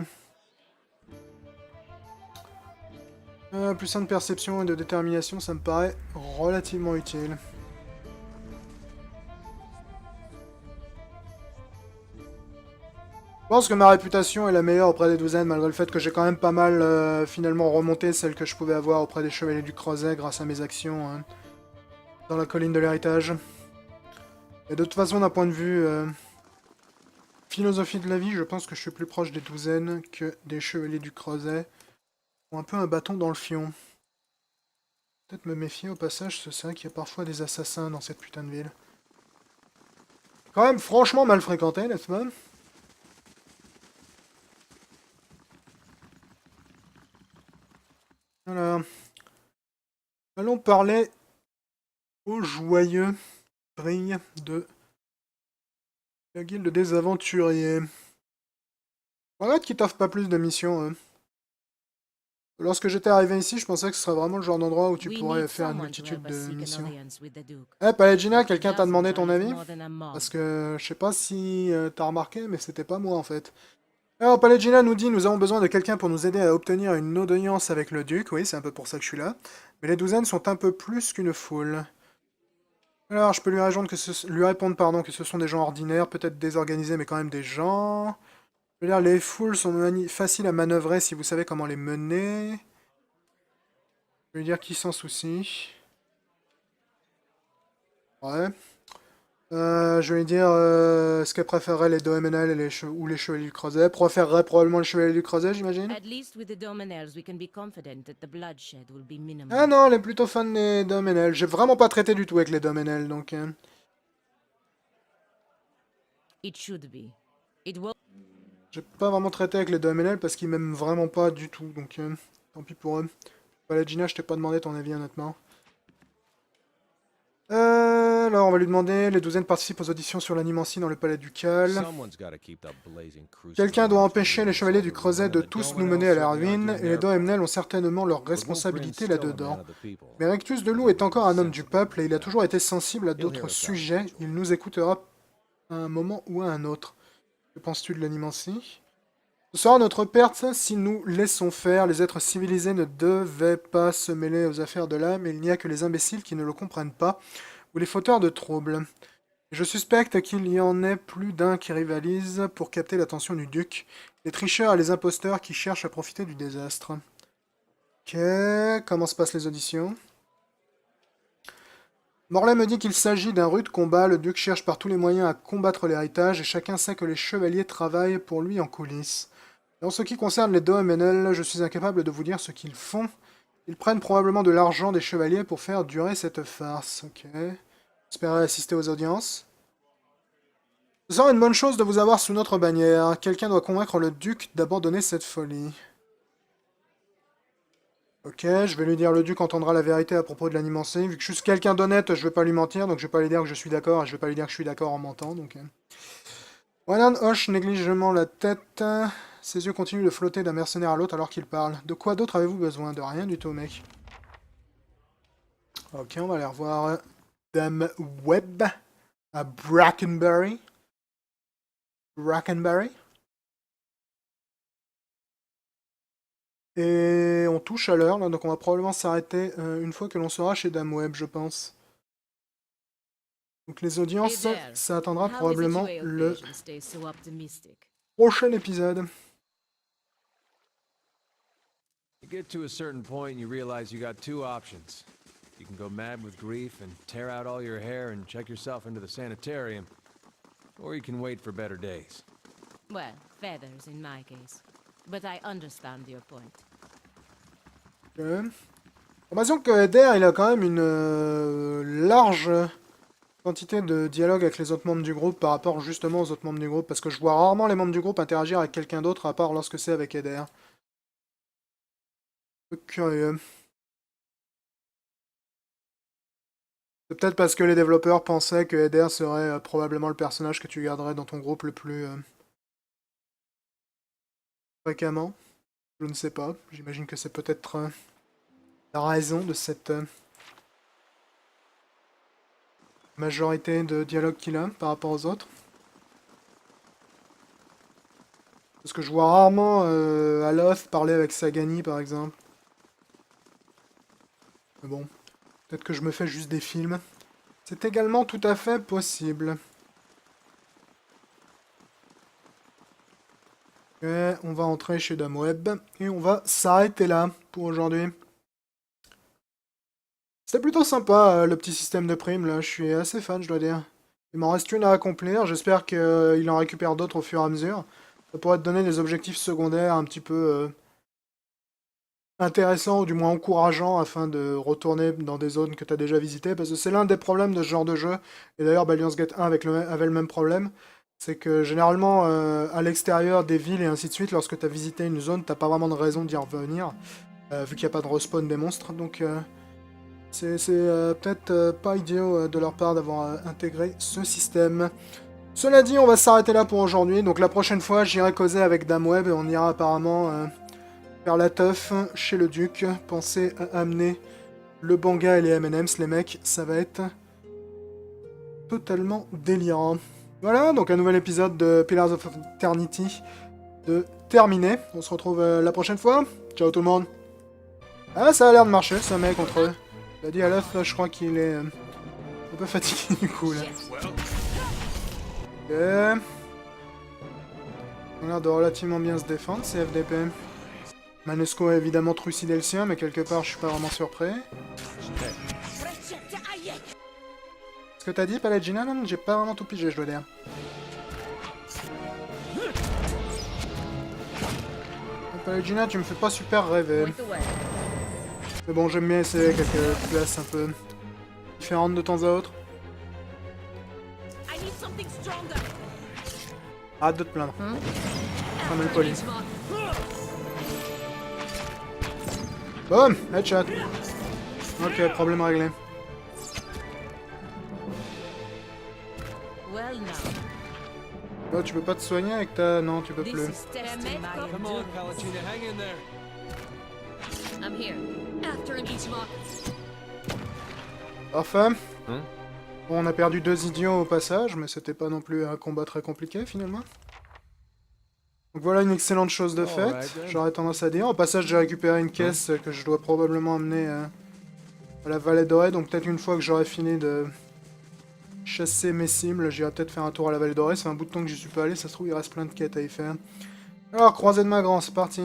Plus 1 de perception et de détermination, ça me paraît relativement utile. Je pense que ma réputation est la meilleure auprès des douzaines, malgré le fait que j'ai quand même pas mal finalement remonté celle que je pouvais avoir auprès des chevaliers du creuset grâce à mes actions hein, dans la colline de l'héritage. Et de toute façon, d'un point de vue philosophie de la vie, je pense que je suis plus proche des douzaines que des chevaliers du creuset. Ils ont un peu un bâton dans le fion. Peut-être me méfier au passage, c'est vrai qu'il y a parfois des assassins dans cette putain de ville. Quand même franchement mal fréquenté, n'est-ce pas? Voilà. Allons parler au joyeux brille de la guilde des aventuriers. Regarde qu'ils t'offrent pas plus de missions, eux. Lorsque j'étais arrivé ici, je pensais que ce serait vraiment le genre d'endroit où tu We pourrais need faire une someone to multitude help us de seek an missions. alliance with the Duke. Eh, Pallegina, What he quelqu'un t'a doesn't demandé ton want is avis? more than a mob. Parce que je sais pas si t'as remarqué, mais c'était pas moi en fait. Alors, Pallegina nous dit: nous avons besoin de quelqu'un pour nous aider à obtenir une audience avec le duc. Oui, c'est un peu pour ça que je suis là. Mais les douzaines sont un peu plus qu'une foule. Alors, je peux lui répondre pardon, que ce sont des gens ordinaires, peut-être désorganisés, mais quand même des gens. Je veux dire, les foules sont faciles à manœuvrer si vous savez comment les mener. Je veux dire, qui s'en soucie. Ouais. Je vais lui dire ce qu'elle préférerait les Domenel et ou les Chevaliers du Creuset. Préférerait probablement les Chevaliers du Creuset, j'imagine. At least with the Dominels, we can be confident that the bloodshed will be minimal. Ah non, elle est plutôt fan des Domenel. J'ai vraiment pas traité du tout avec les Domenel, donc... It should be. It will. J'ai pas vraiment traité avec les Domenel parce qu'ils m'aiment vraiment pas du tout, donc... tant pis pour eux. Pallegina, je t'ai pas demandé ton avis, honnêtement. Alors, on va lui demander, les douzaines participent aux auditions sur l'animancie dans le palais ducal. Quelqu'un doit empêcher les chevaliers du Creuset de tous nous mener à la ruine, et les Doemnel ont certainement leur responsabilité là-dedans. Mais Rectus de Loup est encore un homme du peuple, et il a toujours été sensible à d'autres sujets. Il nous écoutera à un moment ou à un autre. Que penses-tu de l'animancie? Ce sera notre perte si nous laissons faire. Les êtres civilisés ne devaient pas se mêler aux affaires de l'âme, et il n'y a que les imbéciles qui ne le comprennent pas, ou les fauteurs de troubles. Je suspecte qu'il y en ait plus d'un qui rivalise pour capter l'attention du duc, les tricheurs et les imposteurs qui cherchent à profiter du désastre. Ok, comment se passent les auditions? Morlaix me dit qu'il s'agit d'un rude combat, le duc cherche par tous les moyens à combattre l'héritage, et chacun sait que les chevaliers travaillent pour lui en coulisses. En ce qui concerne les Domenel, je suis incapable de vous dire ce qu'ils font. Ils prennent probablement de l'argent des chevaliers pour faire durer cette farce. Ok. J'espérais assister aux audiences. Ce sera une bonne chose de vous avoir sous notre bannière. Quelqu'un doit convaincre le duc d'abandonner cette folie. Ok, je vais lui dire le duc entendra la vérité à propos de l'animancie. Vu que je suis quelqu'un d'honnête, je vais pas lui mentir, donc je vais pas lui dire que je suis d'accord, et je vais pas lui dire que je suis d'accord en mentant, donc... Wanan hoche négligemment la tête. Ses yeux continuent de flotter d'un mercenaire à l'autre alors qu'il parle. De quoi d'autre avez-vous besoin? De rien du tout, mec. Ok, on va aller revoir Dame Webb à Brackenbury. Brackenbury. Et on touche à l'heure, là, donc on va probablement s'arrêter une fois que l'on sera chez Dame Webb, je pense. Donc les audiences, ça attendra probablement le prochain épisode. You get to a certain point and you realize you got two options. You can go mad with grief and tear out all your hair and check yourself into the sanitarium. Or you can wait for better days. Well, feathers in my case. But I understand your point. Ok. J'ai l'impression que Eder, il a quand même une large quantité de dialogue avec les autres membres du groupe par rapport justement aux autres membres du groupe. Parce que je vois rarement les membres du groupe interagir avec quelqu'un d'autre à part lorsque c'est avec Eder. Un peu curieux. C'est peut-être parce que les développeurs pensaient que Eder serait probablement le personnage que tu garderais dans ton groupe le plus fréquemment. Je ne sais pas. J'imagine que c'est peut-être la raison de cette majorité de dialogue qu'il a par rapport aux autres. Parce que je vois rarement Aloth parler avec Sagani par exemple. Mais bon, peut-être que je me fais juste des films. C'est également tout à fait possible. Ok, on va entrer chez Dame Webb et on va s'arrêter là pour aujourd'hui. C'était plutôt sympa le petit système de primes là, je suis assez fan je dois dire. Il m'en reste une à accomplir, j'espère qu'il en récupère d'autres au fur et à mesure. Ça pourrait te donner des objectifs secondaires un petit peu intéressants ou du moins encourageants afin de retourner dans des zones que tu as déjà visitées. Parce que c'est l'un des problèmes de ce genre de jeu. Et d'ailleurs Baldur's Gate 1 avait le même problème. C'est que généralement à l'extérieur des villes et ainsi de suite, lorsque tu as visité une zone, t'as pas vraiment de raison d'y revenir. Vu qu'il n'y a pas de respawn des monstres. Donc c'est peut-être pas idiot de leur part d'avoir intégré ce système. Cela dit, on va s'arrêter là pour aujourd'hui. Donc la prochaine fois, j'irai causer avec Dame Webb et on ira apparemment faire la teuf chez le duc. Pensez à amener le banga et les M&M's, les mecs, ça va être totalement délirant. Voilà, donc un nouvel épisode de Pillars of Eternity de terminé. On se retrouve la prochaine fois. Ciao tout le monde. Ah, ça a l'air de marcher, ce mec contre eux. Il a dit à l'œuf, je crois qu'il est un peu fatigué du coup là. Ok. On a l'air de relativement bien se défendre, ces FDP. Manusco a évidemment trucidé le sien, mais quelque part je suis pas vraiment surpris. Ce que t'as dit, Palagina, non, j'ai pas vraiment tout pigé, je dois dire. Palagina, tu me fais pas super rêver. Point the way. Mais bon, j'aime bien essayer quelques classes un peu différentes de temps à autre. Arrête de te plaindre. Pas mal poli. Boum, headshot. Ok, problème réglé. Well now, Oh, tu peux pas te soigner avec ta... Non, tu peux this plus. is testing my Come on, endurance. Palutena, hang in there. I'm here. After him, Ichimoku. Parfait. Hein? Bon, on a perdu 2 idiots au passage, mais c'était pas non plus un combat très compliqué finalement. Donc voilà une excellente chose de faite, Alright, then. j'aurais tendance à dire. Au passage, j'ai récupéré une caisse que je dois probablement amener à la vallée dorée, donc peut-être une fois que j'aurai fini de chasser mes cibles, j'irai peut-être faire un tour à la vallée dorée. C'est un bout de temps que j'y suis pas allé, ça se trouve il reste plein de quêtes à y faire. Alors, croisée de Magran, c'est parti.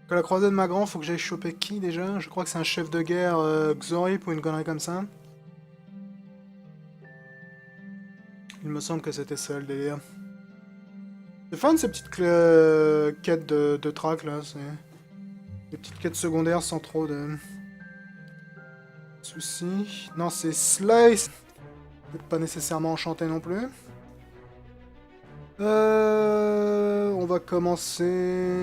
À la croisée de Magran, faut que j'aille choper qui déjà? Je crois que c'est un chef de guerre Xorip ou une connerie comme ça. Il me semble que c'était ça le délire. C'est fun ces petites quêtes de track là, c'est des petites quêtes secondaires sans trop de soucis. Non, c'est Slice. Pas nécessairement enchanté non plus. On va commencer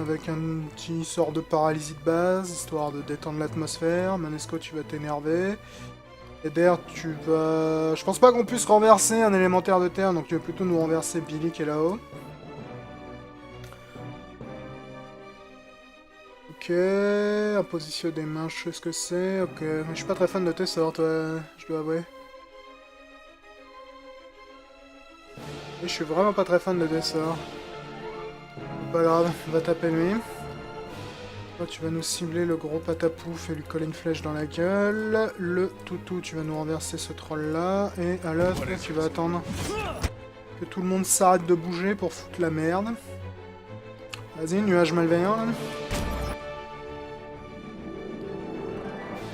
avec un petit sort de paralysie de base, histoire de détendre l'atmosphère. Manesco, tu vas t'énerver. Eder, tu vas... Je pense pas qu'on puisse renverser un élémentaire de terre, donc tu vas plutôt nous renverser Billy qui est là-haut. Ok, imposition des mains, je sais ce que c'est. Ok, je suis pas très fan de tes sorts, toi, je dois avouer. Et je suis vraiment pas très fan de tes sorts. Pas grave, on va taper lui. Toi, tu vas nous cibler le gros patapouf et lui coller une flèche dans la gueule. Le toutou, tu vas nous renverser ce troll là. Et à l'autre, tu vas attendre que tout le monde s'arrête de bouger pour foutre la merde. Vas-y, nuage malveillant là.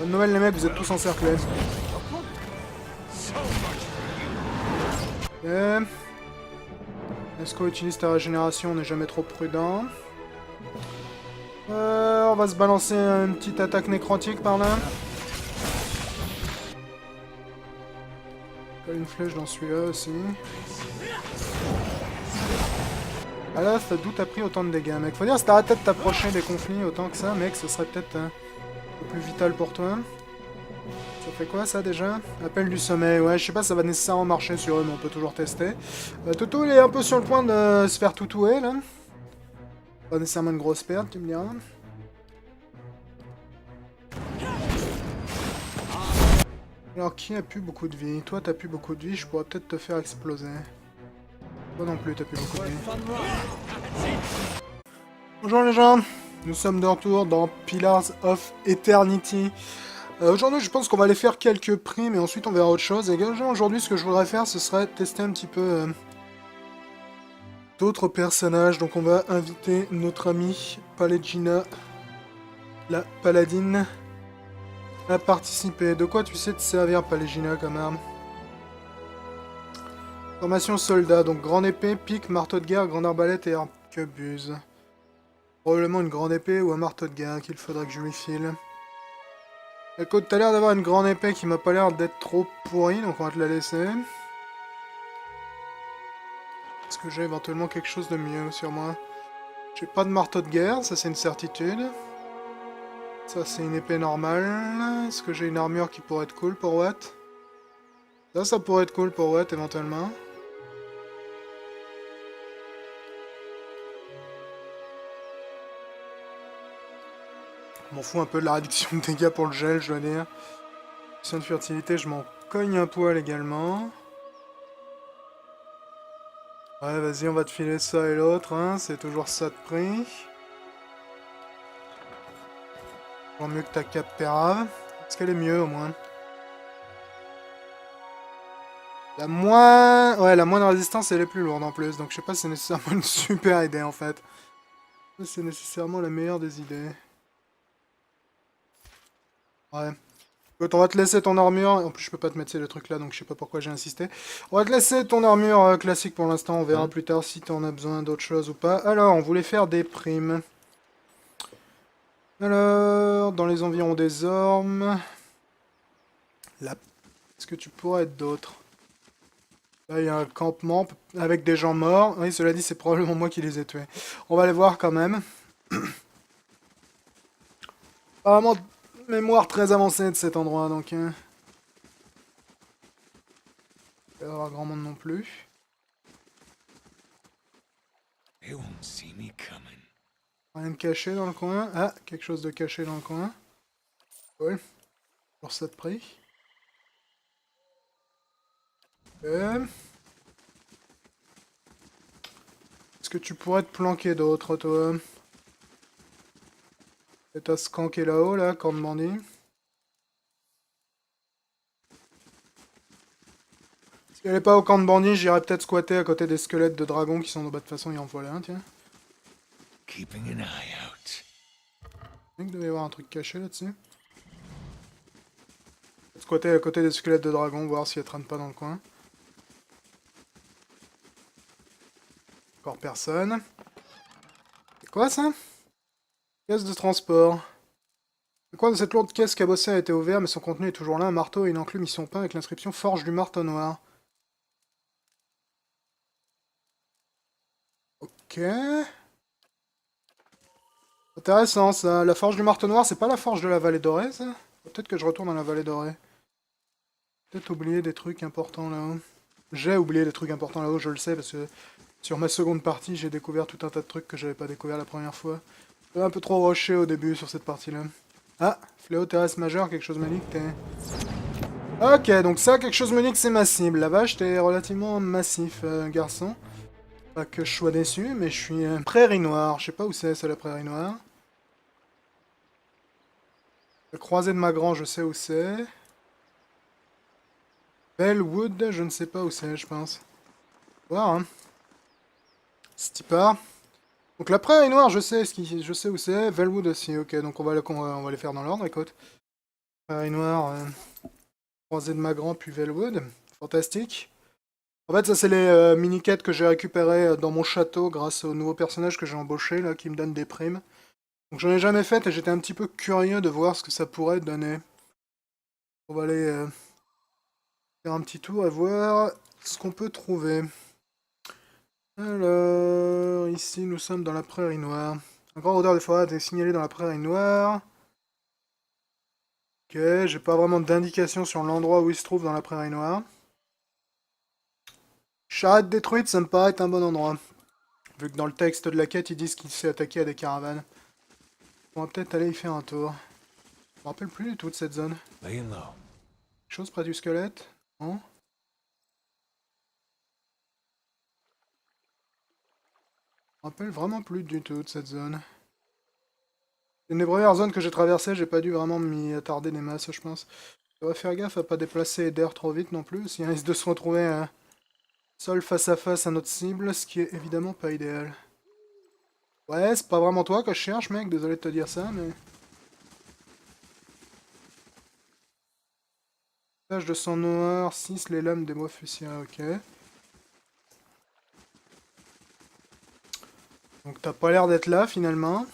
Bonne nouvelle les mecs, vous êtes tous encerclés. Ok. Nesco utilise ta régénération, on n'est jamais trop prudent. On va se balancer une petite attaque nécrotique par là. Une flèche dans celui-là aussi. Ah là, d'où t'as pris autant de dégâts, mec? Faut dire, si t'arrêtais de t'approcher des conflits autant que ça, mec, ce serait peut-être un peu plus vital pour toi. Ça fait quoi ça déjà? Appel du sommeil, ouais, je sais pas si ça va nécessairement marcher sur eux, mais on peut toujours tester. Toto il est un peu sur le point de se faire toutouer là. Pas nécessairement une grosse perte, tu me diras. Alors qui a plus beaucoup de vie? Toi t'as plus beaucoup de vie, je pourrais peut-être te faire exploser. Toi non plus t'as plus beaucoup de vie. Bonjour les gens, nous sommes de retour dans Pillars of Eternity. Aujourd'hui, je pense qu'on va aller faire quelques primes et ensuite on verra autre chose. Et aujourd'hui, ce que je voudrais faire, ce serait tester un petit peu d'autres personnages. Donc on va inviter notre amie Pallegina, la paladine, à participer. De quoi tu sais te servir, Pallegina, comme arme? Formation soldat, donc grande épée, pique, marteau de guerre, grande arbalète et arquebuse. Probablement une grande épée ou un marteau de guerre qu'il faudrait que je lui file. Écoute, t'as l'air d'avoir une grande épée qui m'a pas l'air d'être trop pourrie, donc on va te la laisser. Est-ce que j'ai éventuellement quelque chose de mieux sur moi? J'ai pas de marteau de guerre, ça c'est une certitude. Ça c'est une épée normale. Est-ce que j'ai une armure qui pourrait être cool pour Watt? Ça pourrait être cool pour Watt éventuellement. m'en fous un peu de la réduction de dégâts pour le gel, je dois dire. Potion de fertilité, je m'en cogne un poil également. Ouais, vas-y, on va te filer ça et l'autre, hein. C'est toujours ça de prix. Toujours mieux que ta cape pérave. Est-ce qu'elle est mieux, au moins? Ouais, la moindre résistance, elle est plus lourde en plus. Donc je sais pas si c'est nécessairement une super idée, en fait. C'est nécessairement la meilleure des idées. Ouais. Écoute, on va te laisser ton armure. En plus, je peux pas te mettre le truc là, donc je sais pas pourquoi j'ai insisté. On va te laisser ton armure classique pour l'instant. On verra plus tard si t'en as besoin d'autre chose ou pas. Alors, on voulait faire des primes. Alors, dans les environs des ormes... Là, est-ce que tu pourrais être d'autres? Là, il y a un campement avec des gens morts. Oui, cela dit, c'est probablement moi qui les ai tués. On va les voir quand même. Apparemment, mémoire très avancée de cet endroit, donc... Il va y avoir grand monde non plus. Rien de caché dans le coin. Ah, quelque chose de caché dans le coin. Cool. Pour ça de prix. Est-ce que tu pourrais te planquer d'autres, toi? C'est à ce camp qui est là-haut, là, camp de bandit. Si elle est pas au camp de bandit, j'irais peut-être squatter à côté des squelettes de dragons qui sont... Bah, de toute façon, il en faut un, tiens. Keeping an eye out. Il devait y avoir un truc caché là-dessus. Squatter à côté des squelettes de dragons, voir si elles traînent pas dans le coin. Encore personne. C'est quoi ça? Caisse de transport. Le coin de cette lourde caisse cabossée a été ouvert, mais son contenu est toujours là. Un marteau et une enclume y sont peints avec l'inscription Forge du marteau noir. Ok. Intéressant ça. La forge du marteau noir, c'est pas la forge de la vallée dorée, ça? Peut-être que je retourne dans la vallée dorée. Peut-être oublier des trucs importants là-haut. J'ai oublié des trucs importants là-haut, je le sais, parce que sur ma seconde partie, j'ai découvert tout un tas de trucs que j'avais pas découvert la première fois. J'avais un peu trop rushé au début sur cette partie-là. Ah, fléau terrestre majeur, quelque chose me dit que t'es... Ok, donc ça, quelque chose me dit que c'est ma cible. La vache, t'es relativement massif, garçon. Pas que je sois déçu, mais je suis prairie noire. Je sais pas où c'est, la prairie noire. Le croisé de Magran, je sais où c'est. Bellwood, je ne sais pas où c'est, je pense. Voir, hein. Stipa. Donc la prairie noire, je sais où c'est. Bellwood aussi, ok. Donc on va les faire dans l'ordre, écoute. Prairie noire, croisé de Magran, puis Bellwood. Fantastique. En fait, ça c'est les mini-quêtes que j'ai récupérées dans mon château grâce aux nouveaux personnages que j'ai embauchés, là, qui me donnent des primes. Donc j'en ai jamais fait et j'étais un petit peu curieux de voir ce que ça pourrait donner. On va aller faire un petit tour et voir ce qu'on peut trouver. Alors, ici nous sommes dans la prairie noire. Un grand odeur de forêt a été signalé dans la prairie noire. Ok, j'ai pas vraiment d'indication sur l'endroit où il se trouve dans la prairie noire. Charrette détruite, ça me paraît être un bon endroit. Vu que dans le texte de la quête, ils disent qu'il s'est attaqué à des caravanes. On va peut-être aller y faire un tour. Je me rappelle plus du tout de cette zone. Laying low. Quelque chose près du squelette? Non? Je me rappelle vraiment plus du tout de cette zone. Une des premières zones que j'ai traversées, j'ai pas dû vraiment m'y attarder des masses, je pense. Je devrais faire gaffe à pas déplacer Eder trop vite non plus, s'il risque de se retrouver seul face à face à notre cible, ce qui est évidemment pas idéal. Ouais, c'est pas vraiment toi que je cherche, mec, désolé de te dire ça, mais... Tache de sang noir, 6, les lames des bois fussiens, ok. Donc t'as pas l'air d'être là, finalement.